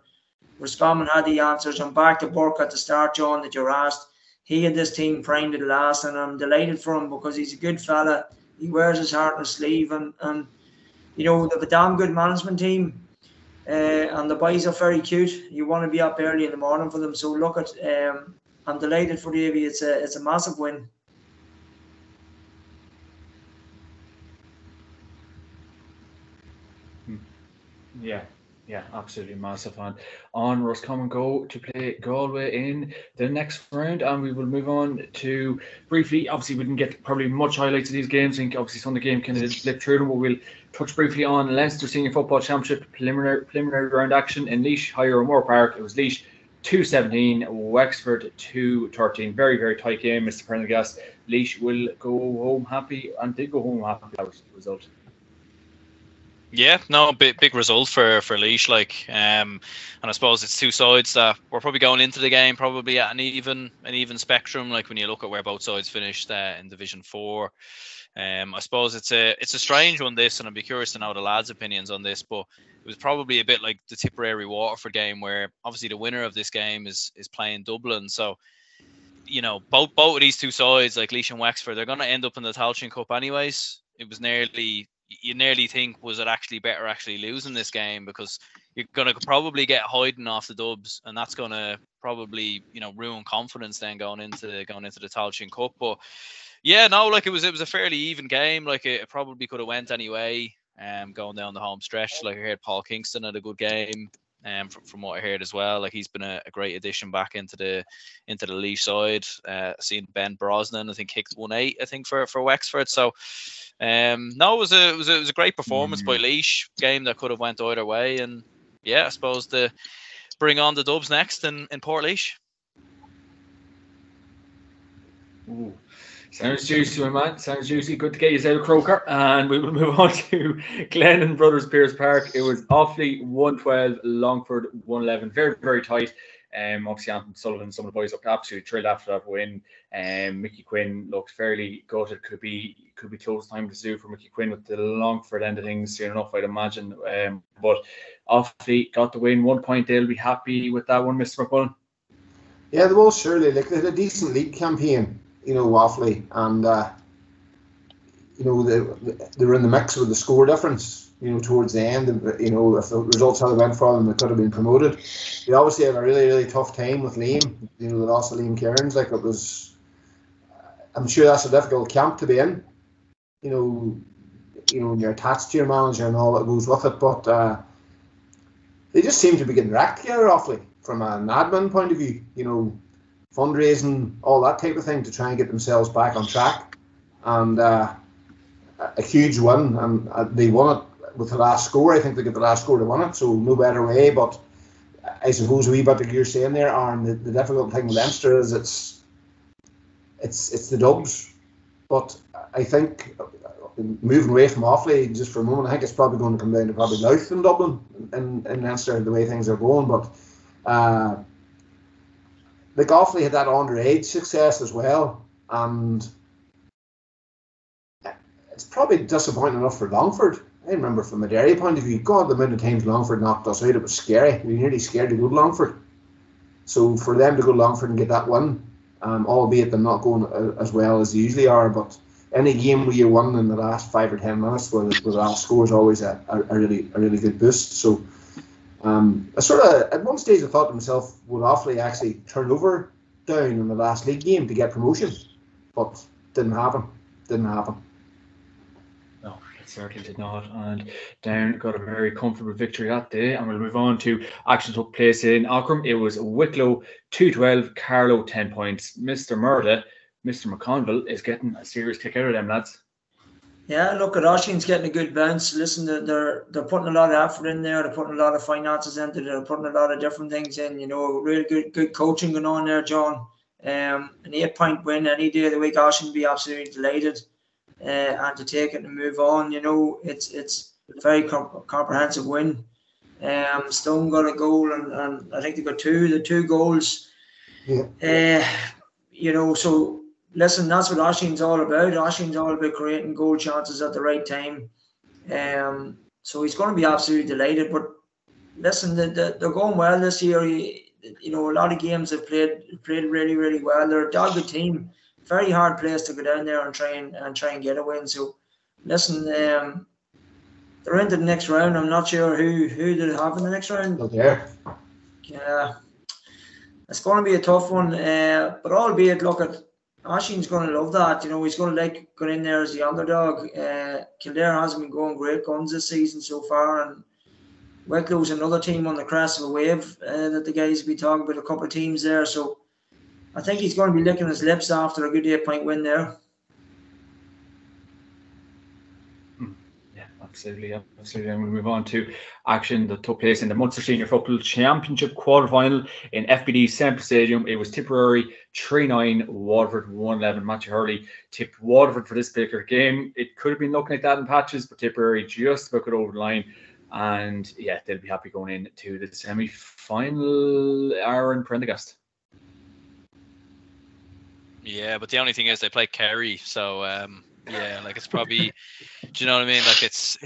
Roscommon had the answers. And back to Burke at the start, John, that you're asked. He had this team primed at last, and I'm delighted for him because he's a good fella. He wears his heart on his sleeve, and they have a damn good management team. And the boys are very cute. You want to be up early in the morning for them. So look at, I'm delighted for Davy. It's a massive win. Yeah, absolutely massive. And on Roscommon go to play Galway in the next round, and we will move on to briefly. Obviously, we didn't get probably much highlights of these games. I think obviously Sunday game kind of slipped through them, but we'll touch briefly on Leinster Senior Football Championship preliminary round action in Laois, Higher O'Moore Park. It was Laois 2-17, Wexford 2-13. Very, very tight game, Mr. Prendergast. Laois will go home happy, and did go home happy. That was the result. Yeah, no, big result for Laois, and I suppose it's two sides that we're probably going into the game probably at an even spectrum. Like when you look at where both sides finished in Division 4, I suppose it's a strange one, this, and I'd be curious to know the lads' opinions on this, but it was probably a bit like the Tipperary Waterford game, where obviously the winner of this game is playing Dublin. So, you know, both of these two sides, like Laois and Wexford, they're going to end up in the Tailteann Cup anyways. It was you nearly think, was it actually better actually losing this game, because you're going to probably get hiding off the Dubs, and that's going to probably, you know, ruin confidence then going into the Tailteann Cup. But yeah, no, like it was a fairly even game. Like it probably could have went anyway. Going down the home stretch, like I heard Paul Kingston had a good game. From what I heard as well, like he's been a great addition back into the Laois side. Seen Ben Brosnan, I think, kicked 1-8, I think, for Wexford. So, no, it was a great performance by Laois. Game that could have went either way, and yeah, I suppose to bring on the Dubs next in Port Ooh. Sounds juicy, my man. Sounds juicy. Good to get you out of Croker. And we will move on to Glenn and Brothers Pearse Park. It was Offaly 112, Longford 111. Very, very tight. Obviously, Anthony Sullivan, some of the boys looked absolutely thrilled after that win. Mickey Quinn looked fairly gutted. Could be close time to do for Mickey Quinn with the Longford end of things soon enough, I'd imagine. But Offaly got the win. 1 point. They'll be happy with that one, Mr. McMullen. Yeah, they will surely. Like, they had a decent league campaign, you know, Offaly, and you know, they were in the mix with the score difference, you know, towards the end. You know, if the results had went for them, they could have been promoted. They obviously had a really, really tough time with Liam. You know, the loss of Liam Cairns, like, it was. I'm sure that's a difficult camp to be in. You know, when you're attached to your manager and all that goes with it, but they just seem to be getting wrecked together, Offaly, from an admin point of view. You know, fundraising, all that type of thing, to try and get themselves back on track. And a huge win, and they won it with the last score. I think they get the last score to win it, so no better way. But I suppose a wee bit like you're saying there, Aaron, the difficult thing with Leinster is it's the Dubs. But I think, moving away from Offaly just for a moment, I think it's probably going to come down to probably Louth and Dublin in Leinster, the way things are going. But like, Offaly had that underage success as well, and it's probably disappointing enough for Longford. I remember from a Derry point of view, God, the amount of times Longford knocked us out, it was scary. We were nearly scared to go to Longford. So for them to go to Longford and get that win, albeit them not going as well as they usually are, but any game where you won in the last 5 or 10 minutes with the last score is always a really good boost. So I sort of, at one stage, I thought to myself, would Offaly actually turn over down in the last league game to get promotion? But didn't happen. No, it certainly did not. And Down got a very comfortable victory that day. And we'll move on to action took place in Aughrim. It was Wicklow 2-12, Carlow 10 points. Mr. Murda, Mr. McConville is getting a serious kick out of them, lads. Yeah, look, at Oisín's getting a good bounce. Listen, they're putting a lot of effort in there. They're putting a lot of finances into it. They're putting a lot of different things in. You know, really good coaching going on there, John. An 8-point win any day of the week, Oisín would be absolutely delighted. And to take it and move on, you know, it's a very comprehensive win. Stone got a goal, and I think they got two goals. Yeah. You know, so listen, that's what Oisín's all about. Oisín's all about creating goal chances at the right time. So he's going to be absolutely delighted. But listen, they're going well this year. You know, a lot of games they've played really, really well. They're a dogged team. Very hard place to go down there and try and get a win. So listen, they're into the next round. I'm not sure who they have in the next round. Okay. Yeah, it's going to be a tough one. But albeit, look, at Oisín's going to love that. You know, he's going to like going in there as the underdog. Kildare hasn't been going great guns this season so far, and Wicklow's another team on the crest of a wave that the guys will be talking about, a couple of teams there. So I think he's going to be licking his lips after a good 8-point win there. Yeah, absolutely. And we'll move on to action that took place in the Munster Senior Football Championship quarter-final in FBD Centre Stadium. It was Tipperary 3-9, Waterford 1-11. Matthew Hurley tipped Waterford for this particular game. It could have been looking like that in patches, but Tipperary just about got over the line. And yeah, they'll be happy going into the semi-final. Aaron Prendergast. Yeah, but the only thing is they play Kerry, so Yeah, like it's probably, do you know what I mean? Like it's,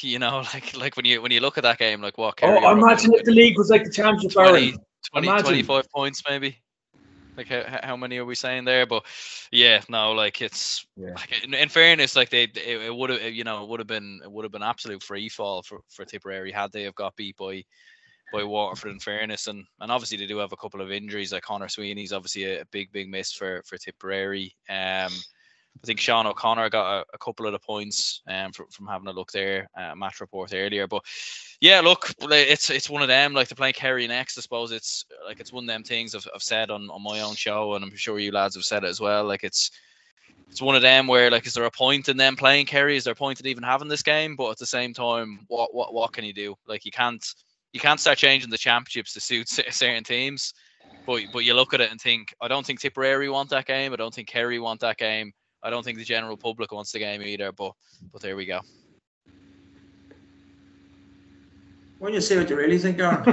you know, like when you look at that game, like what Kerry are up imagine to, if the league was like the championship, 20, Imagine. 25 points maybe. Like how many are we saying there? But yeah, no, like it's like in fairness, like it would have, you know, it would have been absolute free fall for Tipperary had they have got beat by Waterford, in fairness, and obviously they do have a couple of injuries. Like Conor Sweeney's obviously a big miss for Tipperary. I think Sean O'Connor got a couple of the points from having a look there, match report earlier. But yeah, look, it's one of them. Like they're playing Kerry next. I suppose it's one of them things I've said on my own show, and I'm sure you lads have said it as well. Like it's one of them where, like, is there a point in them playing Kerry? Is there a point in even having this game? But at the same time, what can you do? Like you can't start changing the championships to suit certain teams. But you look at it and think, I don't think Tipperary want that game. I don't think Kerry want that game. I don't think the general public wants the game either. But there we go. When you say what you really think, Aaron.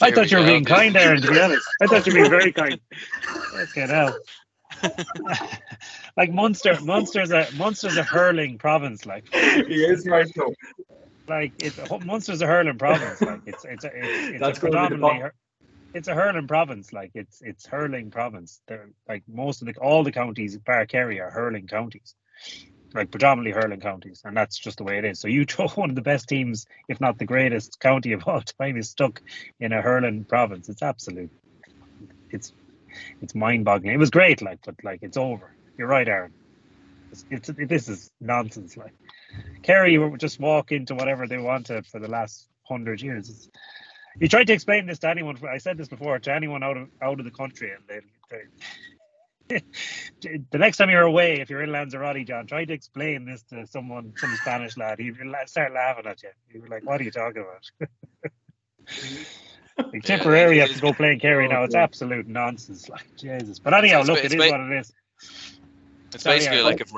I thought you were being kind, Aaron, to be honest. I thought you were being very kind. Okay, now. Like Munster's a hurling province, like. He is right though. Like Munster's a hurling province, like it's a predominantly it's a hurling province, like it's hurling province. They're like all the counties bar Kerry are hurling counties, like predominantly hurling counties, and that's just the way it is. So you throw one of the best teams, if not the greatest county of all time, is stuck in a hurling province. It's absolute. It's mind-boggling. It was great, like, but like it's over. You're right, Aaron. This is nonsense. Like Kerry would just walk into whatever they wanted for the last 100 years. You tried to explain this to anyone. I said this before to anyone out of the country, and they the next time you're away, if you're in Lanzarote, John, try to explain this to some Spanish lad. He'd start laughing at you. He'd be like, "What are you talking about?" Like Tipperary have to go playing Kerry now. It's absolute nonsense. Like Jesus. But anyhow, look, it is what it is. It's basically like if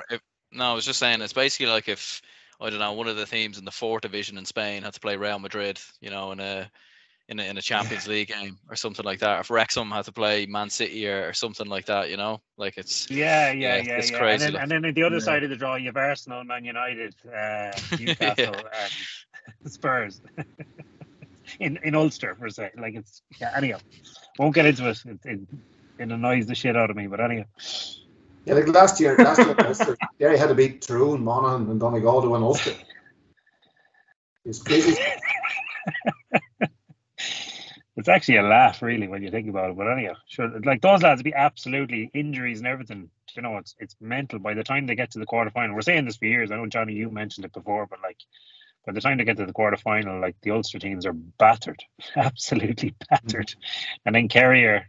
I was just saying, it's basically like if, I don't know, one of the teams in the 4th division in Spain had to play Real Madrid, you know, in a Champions League game or something like that. If Wrexham had to play Man City or something like that, you know, like it's it's crazy. And then at the other side of the draw, you have Arsenal, Man United, Newcastle, and Spurs. In Ulster, per se. Like it's anyhow. Won't get into it. It annoys the shit out of me, but anyhow. Yeah, like last year Ulster, Derry had to beat Tyrone, Monaghan, and Donegal to win Ulster. It's crazy. It's actually a laugh, really, when you think about it. But anyhow, sure, like those lads would be absolutely injuries and everything. You know, it's mental by the time they get to the quarterfinal. We're saying this for years. I know, Johnny, you mentioned it before, but like by the time they get to the quarterfinal, like the Ulster teams are battered, absolutely battered, and then Kerry are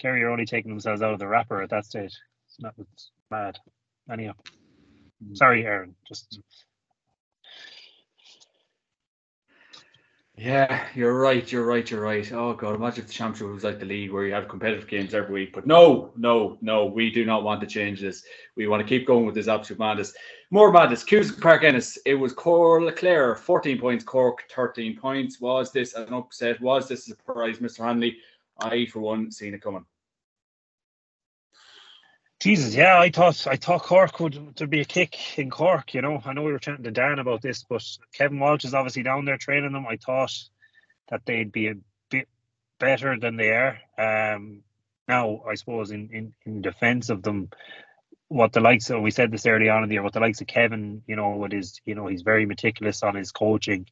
only taking themselves out of the wrapper at that stage. It's mad. Anyhow, sorry, Aaron. Just. Yeah, you're right. Oh God, imagine if the championship was like the league where you had competitive games every week. But no, we do not want to change this. We want to keep going with this absolute madness. More madness. Cusack Park Ennis. It was Clare 14 points, Cork 13 points. Was this an upset? Was this a surprise, Mr. Hanley? I, for one, seen it coming. Jesus, yeah, I thought Cork there'd be a kick in Cork, you know. I know we were chatting to Dan about this, but Kevin Walsh is obviously down there training them. I thought that they'd be a bit better than they are. Now, I suppose in defence of them, what the likes of, we said this early on in the year, what the likes of Kevin, you know, he's very meticulous on his coaching.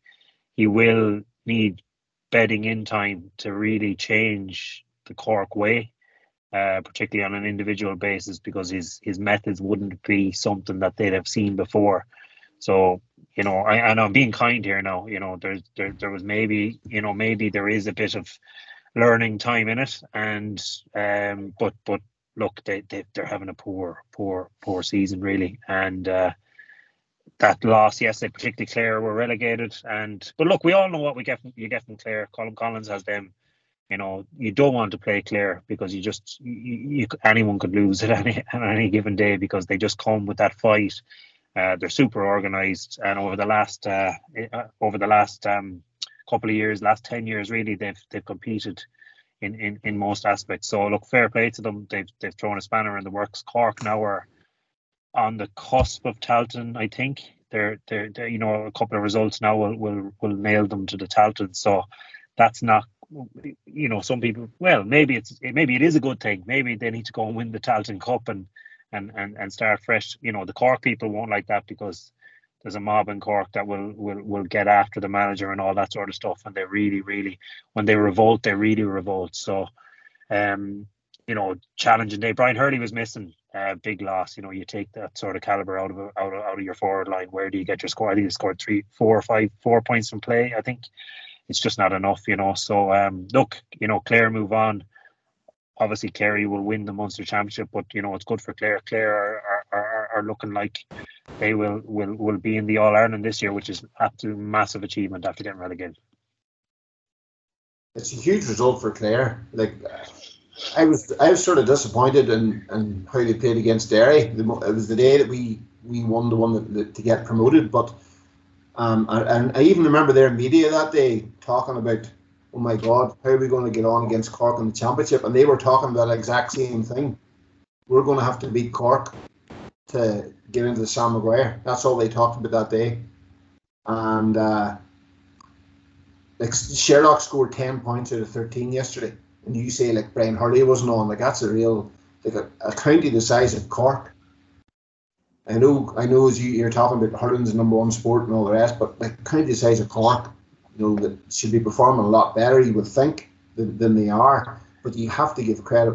He will need bedding in time to really change the Cork way. Particularly on an individual basis, because his methods wouldn't be something that they'd have seen before. So, you know, I'm being kind here now. You know, there was maybe there is a bit of learning time in it, and but look, they're having a poor season really, and that loss yesterday, particularly Clare, were relegated. But look, we all know what you get from Clare. Colin Collins has them. You know, you don't want to play Clare because anyone could lose at any given day, because they just come with that fight. They're super organised, and over the last couple of years, last 10 years, really, they've competed in most aspects. So look, fair play to them. They've thrown a spanner in the works. Cork now are on the cusp of Talton, I think. They're you know, a couple of results now will nail them to the Talton. So that's not, you know, some people, well, maybe it is a good thing. Maybe they need to go and win the Talton Cup and start fresh. You know, the Cork people won't like that because there's a mob in Cork that will get after the manager and all that sort of stuff, and they really, when they revolt, they really revolt. So you know, challenging day. Brian Hurley was missing, big loss. You know, you take that sort of caliber out of your forward line. Where do you get your score? I think he scored 4 points from play. I think it's just not enough, you know. So look, you know, Clare move on. Obviously, Kerry will win the Munster Championship, but you know, it's good for Clare. Clare are looking like they will be in the All Ireland this year, which is absolute massive achievement after getting relegated. It's a huge result for Clare. Like, I was sort of disappointed in how they played against Derry. It was the day that we won the one that to get promoted, but and I even remember their media that day talking about, oh my God, how are we going to get on against Cork in the championship? And they were talking about the exact same thing. We're going to have to beat Cork to get into the Sam Maguire. That's all they talked about that day. And like, Sherlock scored 10 points out of 13 yesterday. And you say like Brian Hurley wasn't on, like that's a real, like a county the size of Cork. I know as you're talking about hurling's the number one sport and all the rest, but like county the size of Cork, you know, that should be performing a lot better, you would think, than they are. But you have to give credit,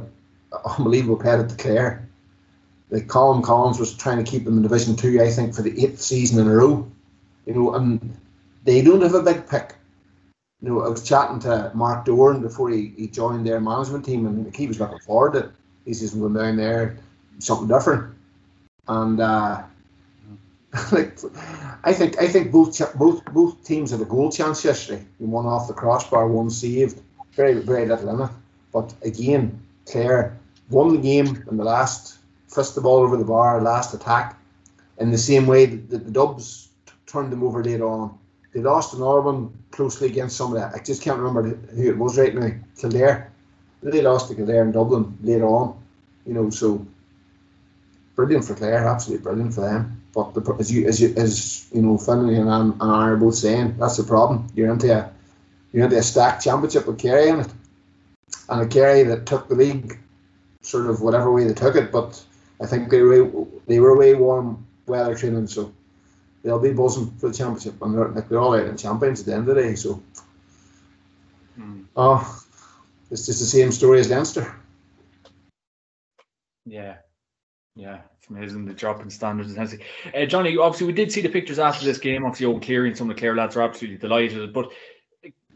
unbelievable credit to Clare. Like Colin Collins was trying to keep them in Division 2, I think, for the 8th season in a row. You know, and they don't have a big pick. You know, I was chatting to Mark Doran before he joined their management team, and he was looking forward to it. He says, going down there, something different. And like, I think both teams had a goal chance yesterday. One off the crossbar, one saved. Very, very little in it. But again, Clare won the game in the last, fist the ball over the bar, last attack, in the same way that the Dubs turned them over later on. They lost another one closely against somebody. I just can't remember who it was right now. Kildare. They lost to Kildare in Dublin later on. You know, so brilliant for Clare, absolutely brilliant for them. But as you know, Finlay and I are both saying, that's the problem. You're into a stacked championship with Kerry in it, and a Kerry that took the league sort of whatever way they took it. But I think they were away warm weather training, so they'll be buzzing for the championship, and they're all out in champions at the end of the day. So, it's just the same story as Leinster. Yeah, it's amazing the drop in standards. Johnny, obviously we did see the pictures after this game. Obviously, Owen Cleary and some of the Clare lads are absolutely delighted. But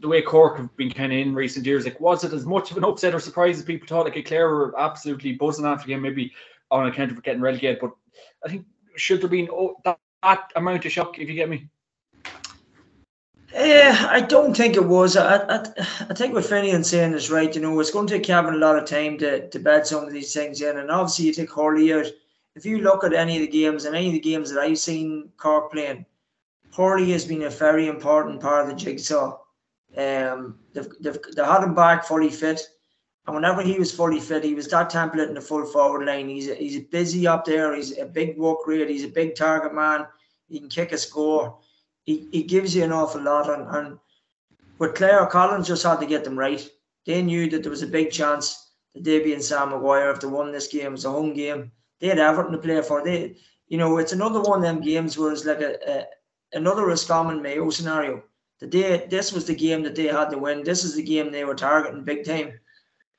the way Cork have been kind of in recent years, like, was it as much of an upset or surprise as people thought? Like, Clare were absolutely buzzing after the game, maybe on account of getting relegated. But I think, should there be that amount of shock, if you get me? I don't think it was. I think what Finian's saying is right. You know, it's going to take Kevin a lot of time to bed some of these things in. And obviously, you take Hurley out. If you look at any of the games, and any of the games that I've seen Cork playing, Hurley has been a very important part of the jigsaw. They had him back fully fit. And whenever he was fully fit, he was that template in the full forward line. He's busy up there. He's a big work rate. He's a big target man. He can kick a score. He gives you an awful lot. And with Clare, Collins just had to get them right. They knew that there was a big chance that they'd be in Sam Maguire if they won this game. It's a home game. They had Everton to play for. It's another one of them games where it's like another Roscommon Mayo scenario. This was the game that they had to win. This is the game they were targeting big time.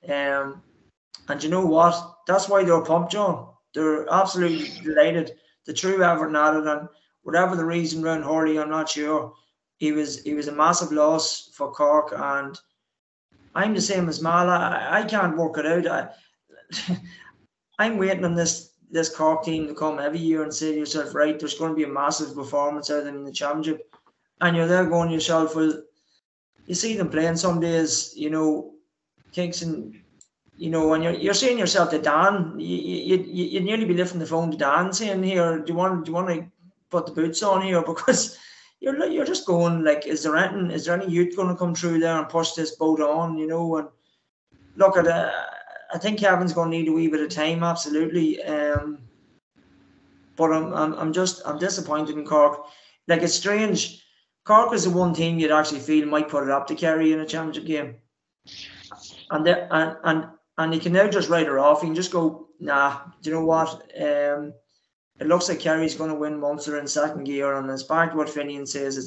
And you know what? That's why they're pumped, John. They're absolutely delighted. The true Everton at it, and whatever the reason around Hurley, I'm not sure. He was a massive loss for Cork, and I'm the same as Mal. I can't work it out. I'm waiting on this Cork team to come every year and say to yourself, right, there's going to be a massive performance out of them in the championship, and you're there going to yourself, well, you see them playing some days, you know, Kingston, you know, and you're saying yourself to Dan, you'd nearly be lifting the phone to Dan saying, here, do you want to put the boots on here? Because you're just going like, is there any youth going to come through there and push this boat on, you know? And look at I think Kevin's going to need a wee bit of time, absolutely. But I'm disappointed in Cork. Like, it's strange. Cork is the one team you'd actually feel might put it up to Kerry in a championship game, and you can now just write her off. You can just go, nah. Do you know what? It looks like Kerry's going to win Munster in second gear, and it's back to what Finian says.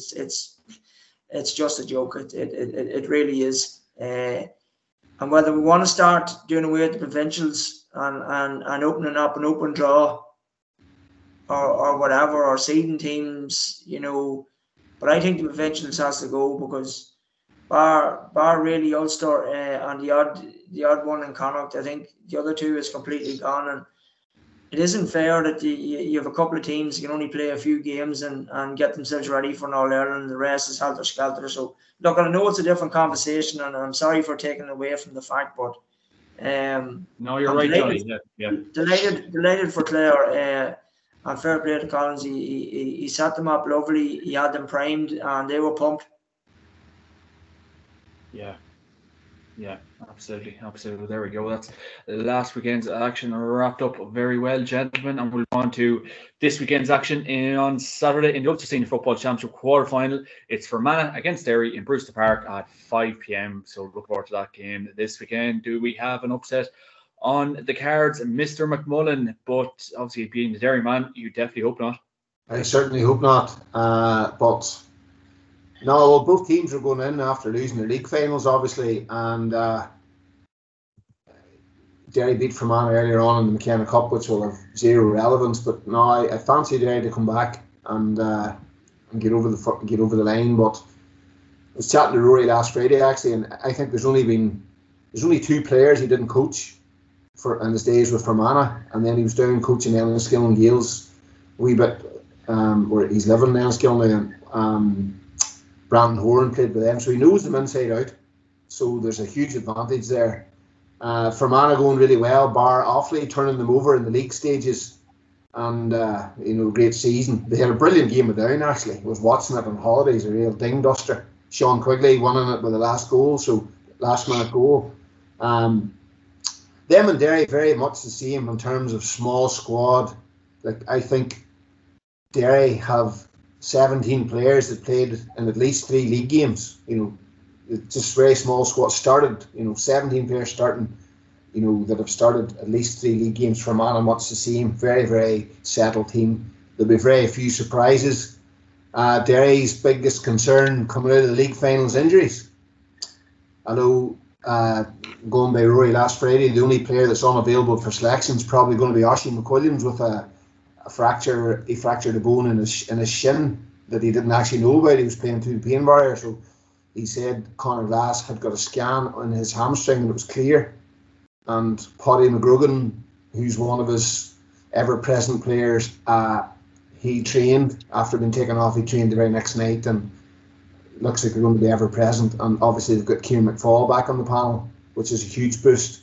It's just a joke. It really is. And whether we want to start doing away with the provincials and opening up an open draw or whatever, or seeding teams, you know, but I think the provincials has to go, because bar really Ulster and the odd one in Connacht, I think the other two is completely gone, and it isn't fair that you have a couple of teams who can only play a few games and get themselves ready for an All-Ireland, and the rest is helter-skelter. So, look, I know it's a different conversation, and I'm sorry for taking away from the fact, but no, you're right, Johnny. Yeah. Delighted for Clare, and fair play to Collins. He set them up lovely. He had them primed, and they were pumped. Yeah, absolutely. There we go. That's last weekend's action wrapped up very well, gentlemen, and we'll go on to this weekend's action on Saturday in the Ulster Senior Football Championship quarter-final. It's Fermanagh against Derry in Brewster Park at 5 p.m. So look forward to that game this weekend. Do we have an upset on the cards, Mr. McMullen? But obviously, being the Derry man, you definitely hope not. I certainly hope not. But no, well, both teams are going in after losing their league finals, obviously, and Derry beat Fermanagh earlier on in the McKenna Cup, which will have zero relevance. But no, I fancy Derry to come back and get over the line. But I was chatting to Rory last Friday, actually, and I think there's only two players he didn't coach in his days with Fermanagh, and then he was down coaching Enniskillen and Gales a wee bit, where he's living in Enniskillen now. Brandon Horan played with them, so he knows them inside out. So there's a huge advantage there. Fermanagh going really well, bar Offaly turning them over in the league stages, and great season. They had a brilliant game of Down, actually. I was watching it on holidays, a real ding duster. Sean Quigley winning it with the last minute goal. Them and Derry very much the same in terms of small squad. Like, I think Derry have 17 players that played in at least 3 league games. It's just very small squad. Started, 17 players starting, that have started at least 3 league games. Fermanagh much the same. Very, very settled team. There'll be very few surprises. Derry's biggest concern coming out of the league finals, injuries. I know, going by Rory last Friday, the only player that's unavailable for selection is probably going to be Oisin McWilliams with a fracture. He fractured a bone in his shin that he didn't actually know about. He was playing through the pain barrier, so he said Conor Glass had got a scan on his hamstring and it was clear. And Paddy McGrugan, who's one of his ever-present players, he trained after being taken off. He trained the very next night, and looks like they're going to be ever-present. And obviously they've got Kieran McFall back on the panel, which is a huge boost.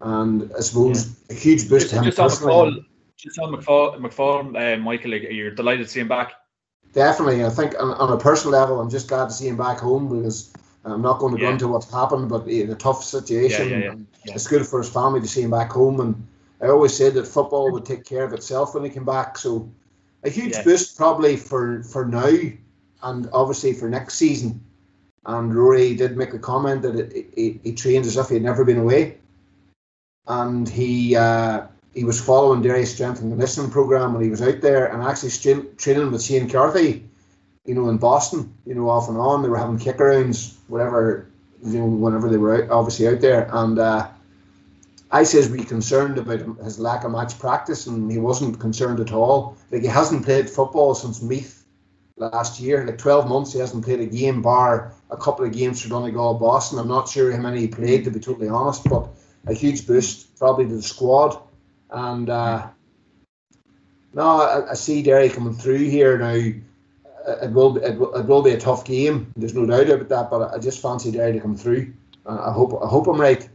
And I suppose a huge boost to him personally. Just on McFall, Michael, you're delighted to see him back? Definitely. I think on a personal level, I'm just glad to see him back home, because I'm not going to go into what's happened, but in a tough situation. It's good for his family to see him back home. And I always said that football would take care of itself when he came back. So a huge boost probably for now, and obviously for next season. And Rory did make a comment that he trained as if he had never been away. And he was following Derry's strength and conditioning program when he was out there, and actually training with Shane Carthy, in Boston, off and on. They were having kick-arounds, whatever, whenever they were obviously out there. And I says, were you concerned about his lack of match practice? And he wasn't concerned at all. Like, he hasn't played football since Meath last year. Like, 12 months he hasn't played a game, bar a couple of games for Donegal, Boston. I'm not sure how many he played, to be totally honest, but a huge boost probably to the squad. And I see Derry coming through here now. It will be a tough game. There's no doubt about that. But I just fancy Derry to come through. I hope I'm right.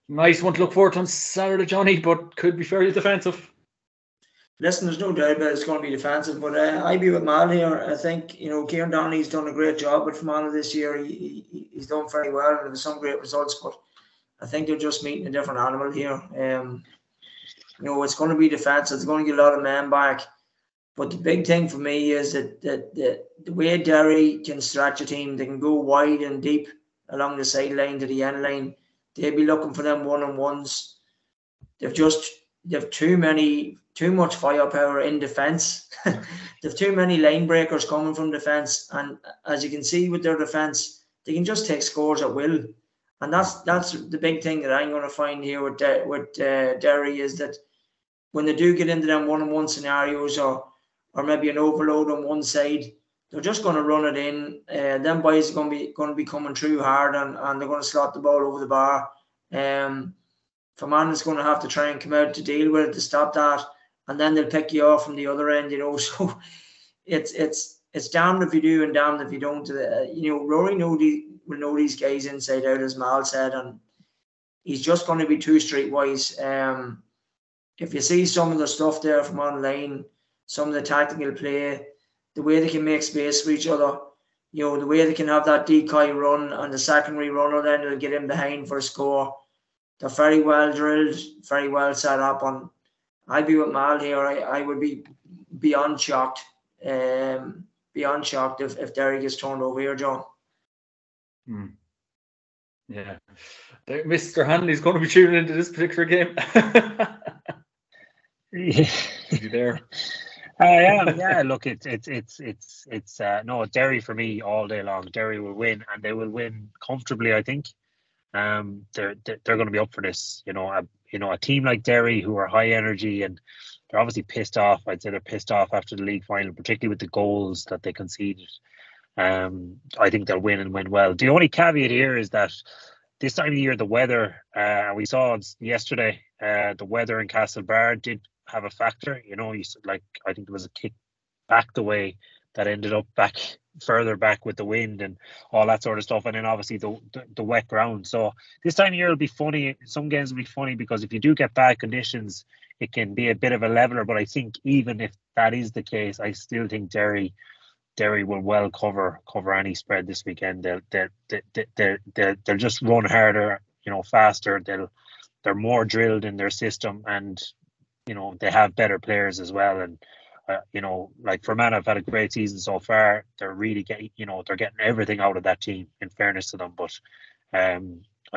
Nice one to look forward to on Saturday, Johnny, but could be fairly defensive. Listen, there's no doubt about it's going to be defensive, but I'd be with Mal here. I think, Kieran Donnelly's done a great job with Fermanagh this year. He's done very well, and there was some great results, but I think they're just meeting a different animal here. It's going to be defensive. It's going to get a lot of men back. But the big thing for me is that the way Derry can stretch a team, they can go wide and deep along the sideline to the end line. They'll be looking for them one-on-ones. They've too much firepower in defence. They've too many line breakers coming from defence, and as you can see with their defence, they can just take scores at will. And that's the big thing that I'm going to find here with Derry, is that when they do get into them one-on-one scenarios or maybe an overload on one side, they're just going to run it in. Them boys are going to be coming through hard, and they're going to slot the ball over the bar. Fermanagh is going to have to try and come out to deal with it to stop that, and then they'll pick you off from the other end. So it's damned if you do and damned if you don't. Rory will know these guys inside out, as Mal said, and he's just going to be too streetwise. If you see some of the stuff there from online, some of the tactical play, the way they can make space for each other, the way they can have that decoy run and the secondary runner then will get in behind for a score. They're very well drilled, very well set up, and I'd be with Mal here. I would be beyond shocked if Derry gets turned over here, John. Yeah. Mr. Hanley's going to be tuning into this particular game. Is he there? I am. Yeah, look, it's no, Derry for me all day long. Derry will win, and they will win comfortably, I think. They're going to be up for this. A team like Derry, who are high energy, and they're obviously pissed off. I'd say they're pissed off after the league final, particularly with the goals that they conceded. I think they'll win and win well. The only caveat here is that this time of year, the weather, we saw yesterday, the weather in Castlebar did have a factor. I think there was a kick back the way that ended up back further back with the wind and all that sort of stuff, and then obviously the wet ground. So this time of year will be funny. Some games will be funny because if you do get bad conditions, it can be a bit of a leveler. But I think even if that is the case, I still think Derry will well cover any spread this weekend. They'll just run harder, faster. They're more drilled in their system, and they have better players as well. And like Fermanagh have had a great season so far. They're really they're getting everything out of that team, in fairness to them. But I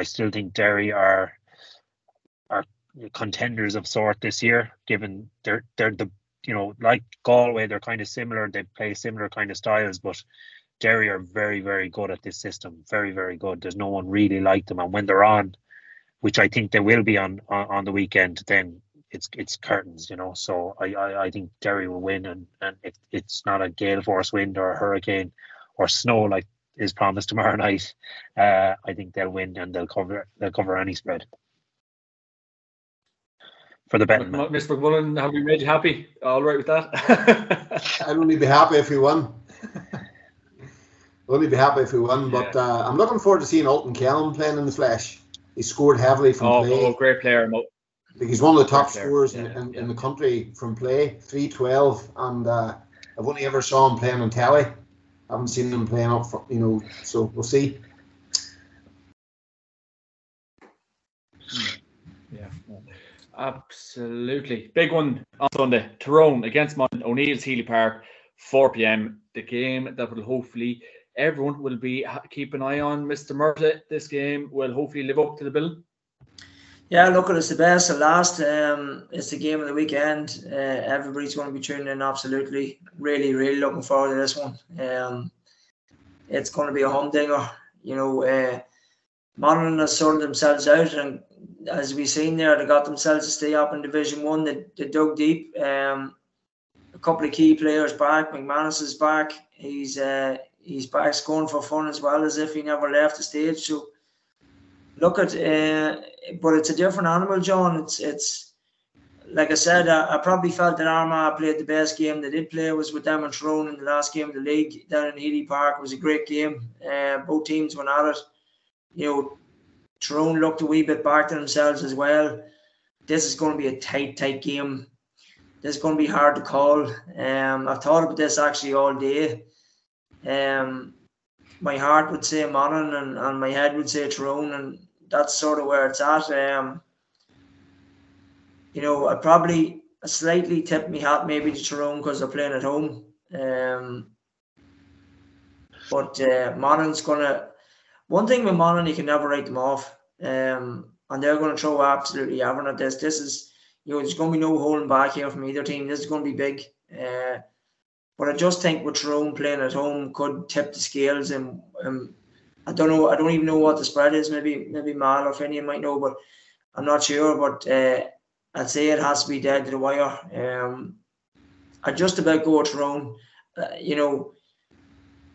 still think Derry are contenders of sort this year, given they're the like Galway, they're kind of similar. They play similar kind of styles, but Derry are very, very good at this system. Very, very good. There's no one really like them, and when they're on, which I think they will be on the weekend, then it's curtains, So I think Derry will win, and if it's not a gale force wind or a hurricane or snow like is promised tomorrow night, I think they'll win and they'll cover any spread. For the betting, Mr. McMullen, have we made you happy? All right with that? I'd only be happy if we won. But I'm looking forward to seeing Alton Kellam playing in the flesh. He scored heavily from play. Oh, great player, Mo. He's one of the top scorers in the country from play, 312, and I've only ever saw him playing on telly. I haven't seen him playing up, so we'll see. Yeah, absolutely. Big one on Sunday. Tyrone against O'Neill's Healy Park, 4 p.m. The game that will hopefully everyone will be keep an eye on. Mr. Murtagh, this game will hopefully live up to the bill. Yeah, look, it's the best of last. It's the game of the weekend. Everybody's going to be tuning in, absolutely. Really, really looking forward to this one. It's going to be a humdinger. Monaghan has sorted themselves out, and as we've seen there, they got themselves to stay up in Division 1. They dug deep. A couple of key players back. McManus is back. He's back scoring for fun as well, as if he never left the stage. So look at, but it's a different animal, John. It's like I said, I probably felt that Armagh played the best game they did play was with them and Tyrone in the last game of the league down in Healy Park. It was a great game. Both teams went at it. Tyrone looked a wee bit back to themselves as well. This is going to be a tight game. this is going to be hard to call. I've thought about this actually all day. My heart would say Monaghan and my head would say Tyrone, and that's sort of where it's at. I probably slightly tip my hat maybe to Tyrone because they're playing at home. But Monaghan's going to... One thing with Monaghan, you can never write them off. And they're going to throw absolutely everything at this. This is, there's going to be no holding back here from either team. This is going to be big. But I just think with Tyrone playing at home could tip the scales. And I don't know. I don't even know what the spread is. Maybe Mal or Finian might know, but I'm not sure. But I'd say it has to be dead to the wire. I just about go with Tyrone.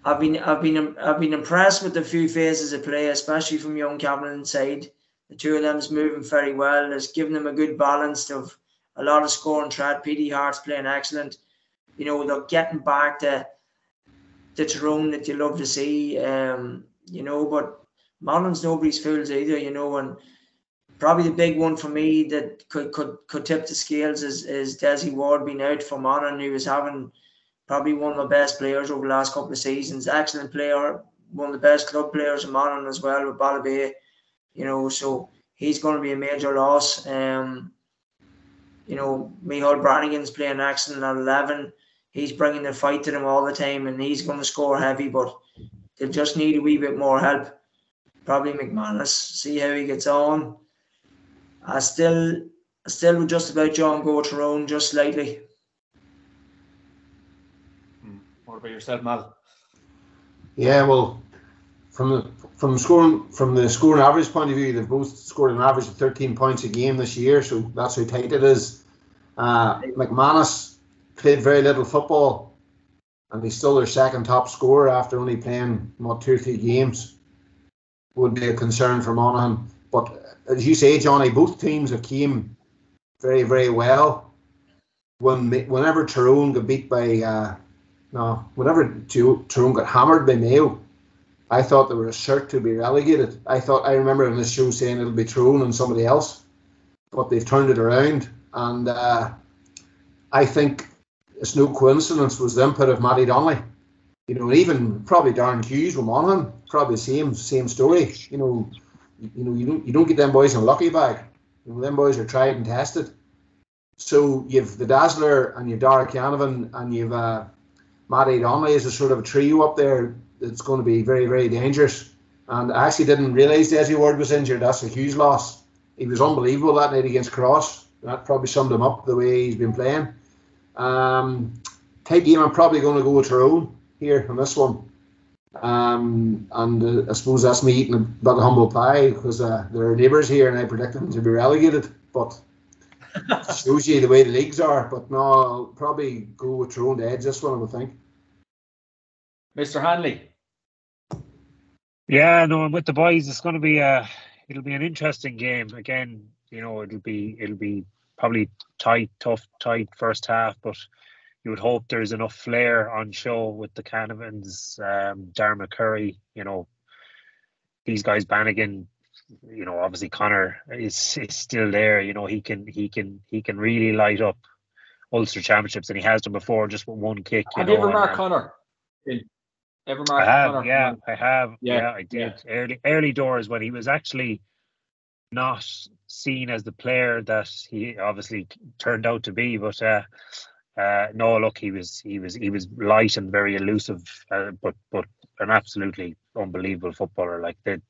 I've been impressed with the few phases of play, especially from young Cavan inside. The two of them's moving very well. It's given them a good balance of a lot of scoring threat. PD Hart's playing excellent. They're getting back to the Tyrone that you love to see. But Monaghan's nobody's fools either, and probably the big one for me that could tip the scales is Desi Ward being out for Monaghan, who was having probably one of the best players over the last couple of seasons. Excellent player, one of the best club players in Monaghan as well with Ballabay. So he's going to be a major loss. Micheál Brannigan's playing excellent at 11. He's bringing the fight to them all the time, and he's going to score heavy, but they'll just need a wee bit more help. Probably McManus, see how he gets on. I still would just about John go Tyrone just slightly. What about yourself, Mal? Yeah, well, from the scoring average point of view, they've both scored an average of 13 points a game this year, so that's how tight it is. McManus played very little football, and he's still their second top scorer after only playing 2 or 3 games. Would be a concern for Monaghan. But as you say, Johnny, both teams have came very, very well. Whenever Tyrone got beat by whenever Tyrone got hammered by Mayo, I thought they were a cert to be relegated. I remember on this show saying it'll be Tyrone and somebody else, but they've turned it around, and I think it's no coincidence was the input of Matty Donnelly. Even probably Darren Hughes with Monaghan, probably the same story. You don't get them boys in a lucky bag. Them boys are tried and tested. So you've the Dazzler and you've Dara Canavan and you've Matty Donnelly as a sort of a trio up there that's going to be very, very dangerous. And I actually didn't realise Desi Ward was injured. That's a huge loss. He was unbelievable that night against Cross. That probably summed him up the way he's been playing. Tight game, I'm probably going to go with Tyrone here on this one. I suppose that's me eating a bit of humble pie because they're neighbours here and I predict them to be relegated. But it shows you the way the leagues are. But no, I'll probably go with Tyrone to edge this one, I would think. Mr. Hanley. Yeah, no, I'm with the boys. It's going to be it'll be an interesting game. Again, it'll be probably tight first half, but you would hope there's enough flair on show with the Canavans, Darren McCurry, these guys, Bannigan, obviously Connor is still there. He can really light up Ulster Championships, and he has done before just with one kick. Have you ever marked Connor? I have. Yeah, I did. Yeah. Early doors when he was actually not seen as the player that he obviously turned out to be, but no, look, he was light and very elusive, but an absolutely unbelievable footballer. Like the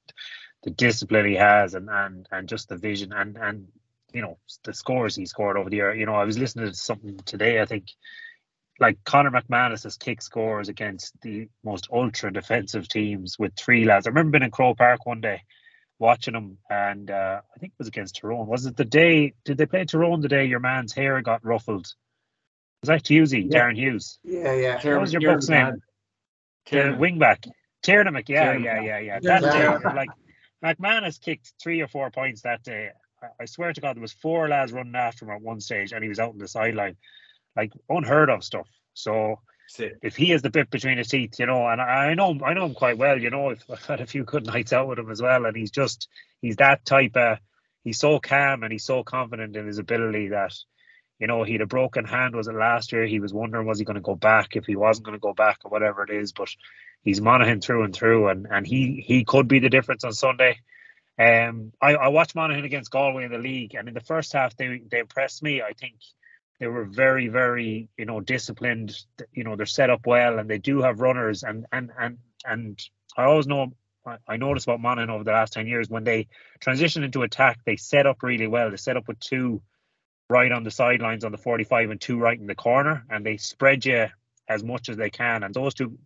discipline he has, and just the vision, and the scores he scored over the year. I was listening to something today. I think like Conor McManus's kick scores against the most ultra defensive teams with 3 lads. I remember being in Croke Park one day watching him, and I think it was against Tyrone. Was it the day? Did they play Tyrone the day your man's hair got ruffled? Was that Hughesy, Darren Hughes? Yeah. What was your book's name? The wingback. Tiernan. Yeah. That day, like McManus kicked 3 or 4 points that day. I swear to God, there was 4 lads running after him at one stage, and he was out on the sideline, like unheard of stuff. So if he has the bit between his teeth, and I know him quite well. I've had a few good nights out with him as well, and he's that type of. He's so calm and he's so confident in his ability that. You know, he had a broken hand, was it last year? He was wondering, was he going to go back, if he wasn't going to go back or whatever it is. But he's Monaghan through and through, and he could be the difference on Sunday. I watched Monaghan against Galway in the league, and in the first half they impressed me. I think they were very, very, you know, disciplined. You know, they're set up well, and they do have runners. And I always know, I noticed about Monaghan over the last 10 years, when they transition into attack, they set up really well. They set up with 2 right on the sidelines on the 45 and 2 right in the corner, and they spread you as much as they can. And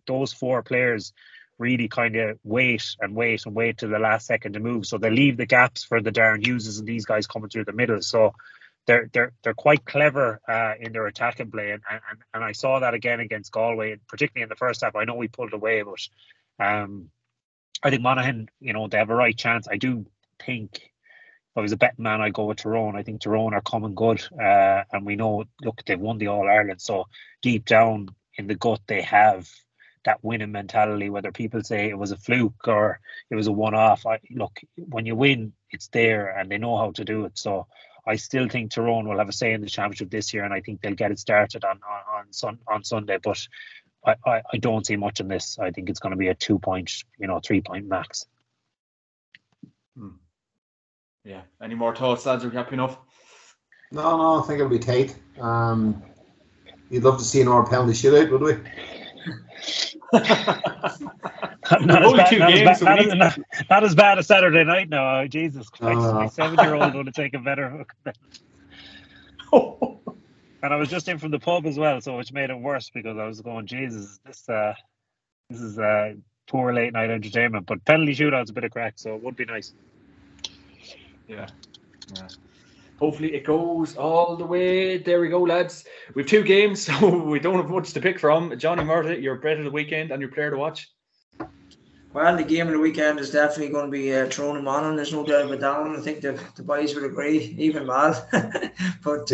those 4 players really kind of wait to the last second to move. So they leave the gaps for the Darren Hugheses and these guys coming through the middle. So they're quite clever in their attacking play, and I saw that again against Galway, particularly in the first half. I know we pulled away, but I think Monaghan, you know, they have a right chance. I do think, if I was a betting man, I'd go with Tyrone. I think Tyrone are coming good, and we know, look, they've won the All-Ireland, so deep down in the gut they have that winning mentality. Whether people say it was a fluke or it was a one-off, look, when you win, it's there, and they know how to do it. So I still think Tyrone will have a say in the championship this year, and I think they'll get it started on Sunday. But I don't see much in this. I think it's going to be a 2-point, 3-point max. Yeah. Any more thoughts, lads? Are we happy enough? No, I think it'll be tight. You'd love to see an hour penalty shootout, would we? Not as bad as Saturday night now. Oh, Jesus Christ, my 7-year-old would have taken better. And I was just in from the pub as well, so which made it worse, because I was going, Jesus, this is poor late night entertainment. But penalty shootout's a bit of crack, so it would be nice. Yeah. Hopefully it goes all the way. There we go, lads. We have 2 games, so we don't have much to pick from. Johnny Murtagh, your bet of the weekend and your player to watch. Well, the game of the weekend is definitely going to be Tyrone and Monaghan. There's no doubt about that one. I think the boys would agree, even Mal. But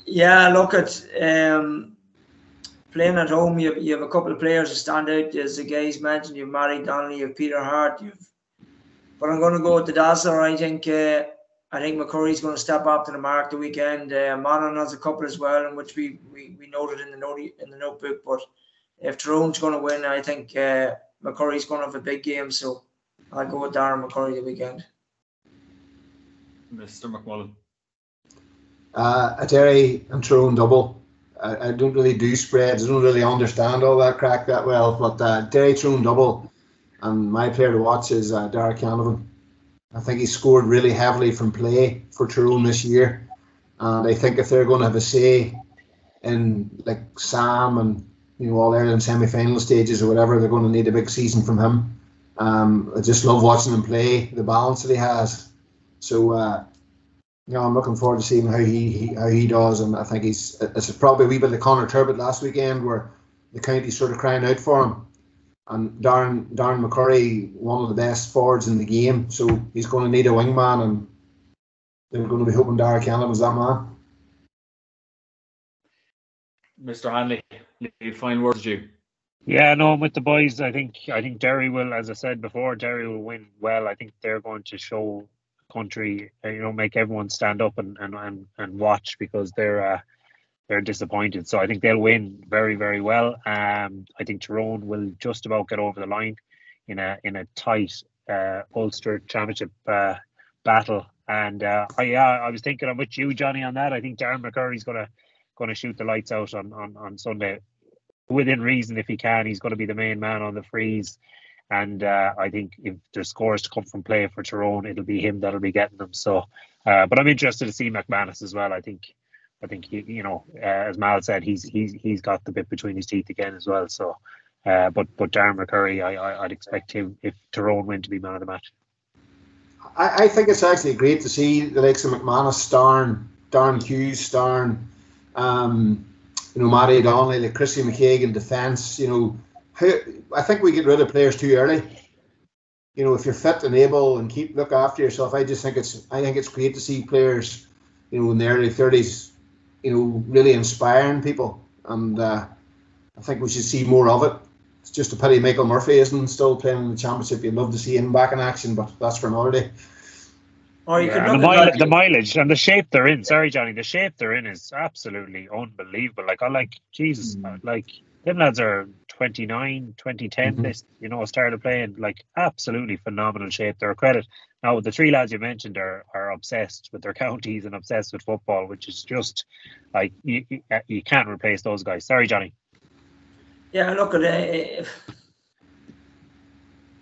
yeah, look at playing at home. You have a couple of players that stand out. As the guys mentioned, you have Matty Donnelly, you have Peter Hart. But I'm going to go with the Dazzler. I think McCurry's going to step up to the mark the weekend. Monaghan has a couple as well, in which we noted in the notebook. But if Tyrone's going to win, I think McCurry's going to have a big game. So I'll go with Darren McCurry the weekend. Mr. McMullen. A Derry and Tyrone double. I don't really do spreads. I don't really understand all that crack that well. But Derry Tyrone double. And my player to watch is Derek Canavan. I think he scored really heavily from play for Tyrone this year. And I think if they're going to have a say in like Sam and All Ireland semi-final stages or whatever, they're going to need a big season from him. I just love watching him play, the balance that he has. So I'm looking forward to seeing how he does. And I think it's probably a wee bit like Conor Turbot last weekend, where the county's sort of crying out for him. And Darren McCurry, one of the best forwards in the game, so he's going to need a wingman, and they're going to be hoping Derek Canavan's that man. Mr. Hanley, final words with you. Yeah, no, I'm with the boys. I think Derry will, as I said before, Derry will win well. I think they're going to show country, make everyone stand up and watch, because they're disappointed. So I think they'll win very, very well. I think Tyrone will just about get over the line in a tight Ulster Championship battle. And I was thinking, I'm with you, Johnny, on that. I think Darren McCurry's gonna shoot the lights out on Sunday, within reason. If he can, he's going to be the main man on the freeze. And I think if there's scores to come from play for Tyrone, it'll be him that'll be getting them. So, but I'm interested to see McManus as well. I think he, as Mal said, he's got the bit between his teeth again as well. So, but Darren McCurry, I'd expect him, if Tyrone win, to be man of the match. I think it's actually great to see the likes of McManus, Darren Hughes, Matty Donnelly, like Christy McCaig in defence. I think we get rid of players too early. If you're fit and able and look after yourself, I think it's great to see players, in their early 30s, really inspiring people, and I think we should see more of it. It's just a pity Michael Murphy isn't still playing in the championship. You'd love to see him back in action, but that's for another day. Or you could and look at the mileage and the shape they're in. Sorry, Johnny, the shape they're in is absolutely unbelievable. Like, I like, Jesus, like, them lads are 29, 2010, they, started playing, like, absolutely phenomenal shape. They're a credit. Now, the three lads you mentioned are obsessed with their counties and obsessed with football, which is just, like, you can't replace those guys. Sorry, Johnny. Yeah, look at it.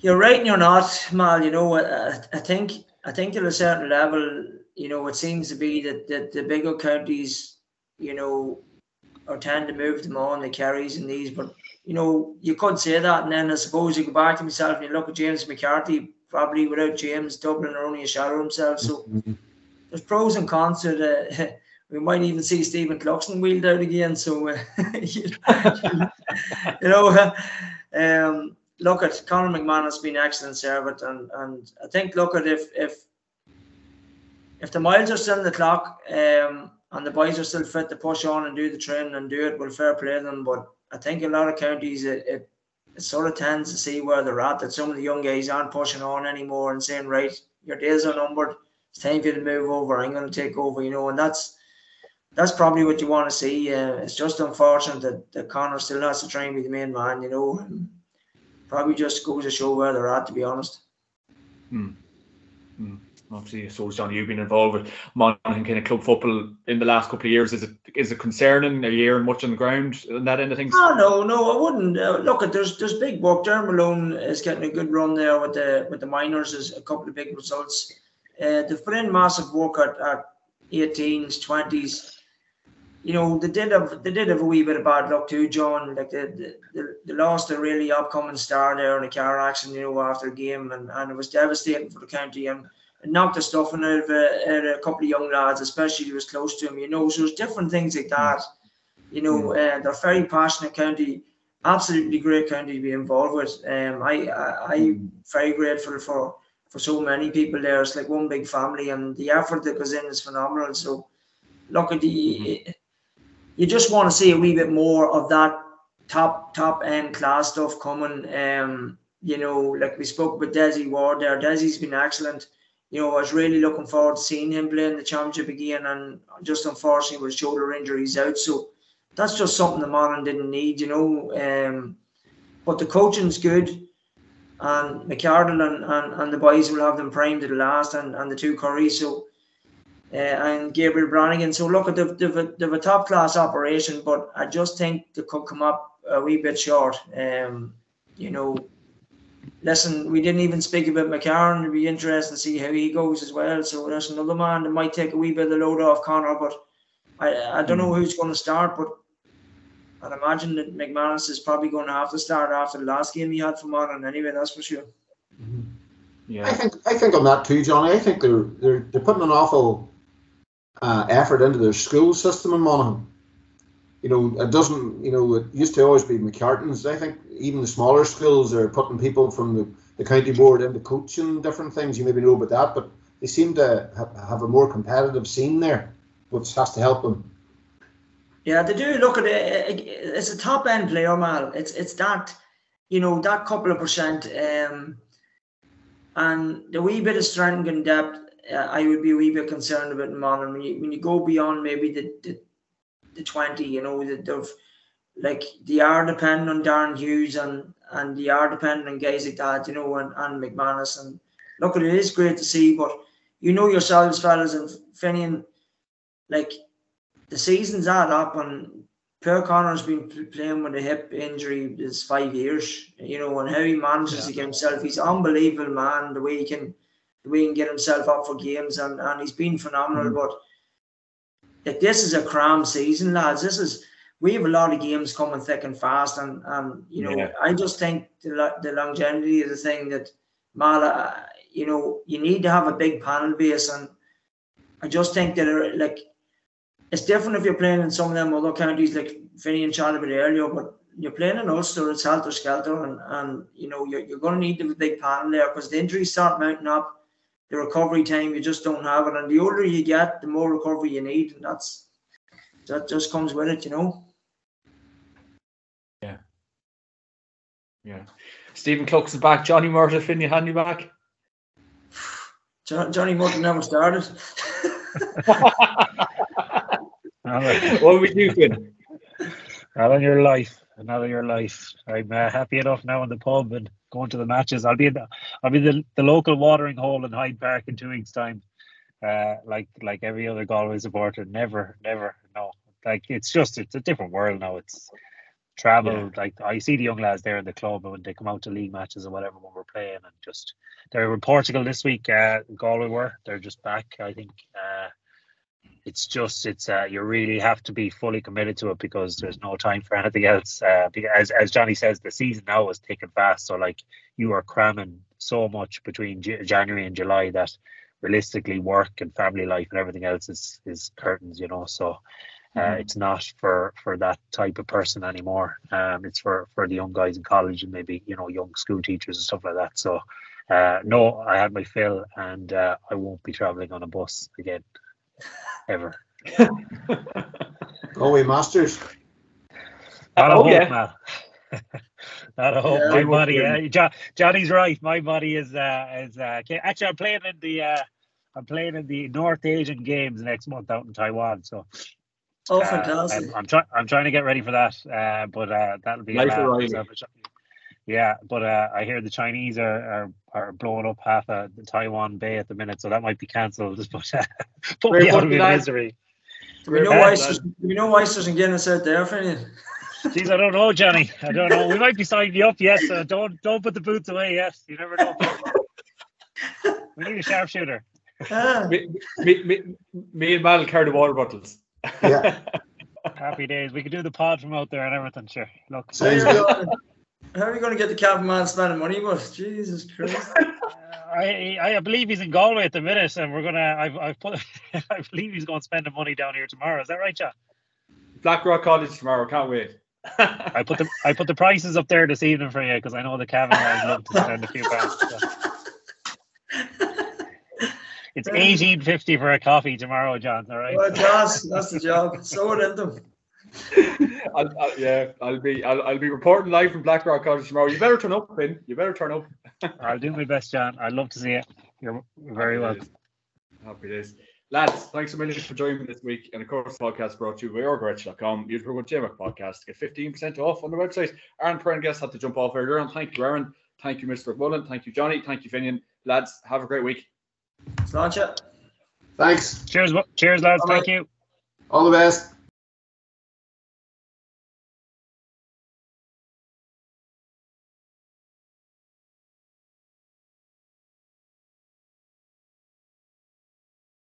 You're right and you're not, Mal. I think at a certain level, it seems to be that the bigger counties, or tend to move them on the Kerrys and these, but you could say that, and then I suppose you go back to myself and you look at James McCarthy. Probably without James, Dublin are only a shadow himself. So there's pros and cons to it. We might even see Stephen Cluxton wheeled out again. So look at Conor McManus being excellent servant, and I think look at if the miles are still in the clock, and the boys are still fit to push on and do the training and do it, well, fair play to them. But I think a lot of counties it sort of tends to see where they're at, that some of the young guys aren't pushing on anymore and saying, right, your days are numbered, it's time for you to move over, I'm going to take over, and that's probably what you want to see. It's just unfortunate that Conor still has to try and be the main man, and probably just goes to show where they're at, to be honest. Obviously, so John, you've been involved with Monaghan kind of club football in the last couple of years. Is it concerning? Are you hearing much on the ground and that end of things? Oh, no, I wouldn't. Look, there's big work. Dermot Malone is getting a good run there with the minors. There's a couple of big results. They've put in massive work at 18s, 20s. They did have a wee bit of bad luck too, John. Like they lost a really upcoming star there in a car accident, after the game, and it was devastating for the county, and it knocked the stuffing out of a couple of young lads, especially who was close to him. So there's different things like that. They're very passionate county, absolutely great county to be involved with. I'm very grateful for so many people there. It's like one big family, and the effort that goes in is phenomenal. So look at you just want to see a wee bit more of that top end class stuff coming. Like we spoke with Desi Ward there. Desi's been excellent. I was really looking forward to seeing him play in the championship again, and just unfortunately with shoulder injury, he's out. So that's just something the Monaghan didn't need, But the coaching's good, and McArdle and the boys will have them primed to the last, and the two Currys. So. And Gabriel Brannigan. So look, they've a top class operation, but I just think they could come up a wee bit short. Listen, we didn't even speak about McCarron. It'd be interesting to see how he goes as well. So there's another man that might take a wee bit of the load off Conor, but I don't know who's going to start, but I'd imagine that McManus is probably going to have to start after the last game he had for Monaghan anyway, that's for sure. Yeah, I think on that too, Johnny. I think they're putting an awful effort into their school system in Monaghan. It doesn't. It used to always be McCartan's. I think even the smaller schools are putting people from the county board into coaching different things. You maybe know about that, but they seem to have a more competitive scene there, which has to help them. Yeah, they do. Look at it. It's a top end player, Mal. It's that, that couple of percent, and the wee bit of strength and depth. I would be a wee bit concerned about Monaghan when you go beyond maybe the 20. That they are dependent on Darren Hughes and they are dependent on guys like that. And McManus. And look, it is great to see, but yourselves, fellas, and Finian, the season's add up, and Per Connor's been playing with a hip injury this 5 years. And how he manages to get himself, he's an unbelievable man. The way he can get himself up for games, and he's been phenomenal. But this is a cram season, lads. We have a lot of games coming thick and fast, and I just think the longevity is the thing that Mala, you need to have a big panel base, and I just think that it's different if you're playing in some of them other counties like Finney and chatted about earlier, but you're playing in Ulster, it's helter skelter, and you're going to need to have a big panel there because the injuries start mounting up. The recovery time, you just don't have it, and the older you get, the more recovery you need, and that just comes with it, Yeah. Stephen Clux is back. Johnny Murtagh, Finney Handy back. Johnny Mutton never started. What would you do? Not in your life. I'm happy enough now in the pub and going to the matches. I'll be the local watering hole in Hyde Park in 2 weeks' time. Like every other Galway supporter, never, no. Like it's a different world now. It's travel. Yeah. Like I see the young lads there in the club, and when they come out to league matches or whatever when we're playing, and just they're in Portugal this week. Galway they're just back. I think it's you really have to be fully committed to it because there's no time for anything else. Because as Johnny says, the season now is ticking fast. So like you are cramming so much between January and July that realistically work and family life and everything else is curtains, So it's not for that type of person anymore. It's for the young guys in college and maybe young school teachers and stuff like that. So no, I had my fill, and I won't be traveling on a bus again ever. Galway Masters. Not a hope, man. Not a hope. Yeah, my body, Johnny's right. My body is actually I'm playing in the North Asian Games next month out in Taiwan. So fantastic. I'm trying to get ready for that. But that'll be yeah, but I hear the Chinese are blowing up half of the Taiwan Bay at the minute, so that might be cancelled. But put me out of misery. Do we know oysters and Guinness out there for you? Jeez, I don't know, Johnny. I don't know. We might be signing you up, yes. Don't put the boots away, yes. You never know. We need a sharpshooter. Me and Mal will carry the water bottles. Yeah. Happy days. We could do the pod from out there and everything, sure. Look. How are you going to get the cabin man spending money? But Jesus Christ. I believe he's in Galway at the minute, and we're gonna. I believe he's going to spend the money down here tomorrow. Is that right, John? Blackrock College tomorrow. Can't wait. I put the prices up there this evening for you because I know the cabin guys love to spend a few pounds. So. It's $18.50 for a coffee tomorrow, John. All right. Well, that's the job. So it them. I'll be reporting live from Blackrock College tomorrow. You better turn up, Finn. You better turn up. I'll do my best, John. I'd love to see it. You're very welcome. Happy days. Lads, thanks a million for joining me this week. And of course, the podcast brought to you by YorkRoscommon. Use code JMac Podcast to get 15% off on the website. Aaron Perrin guest had to jump off earlier on. Thank you, Aaron. Thank you, Mr. McMullen. Thank you, Johnny. Thank you, Finian. Lads, have a great week. Launch it. Thanks. Cheers, lads. Bye-bye. Thank you. All the best.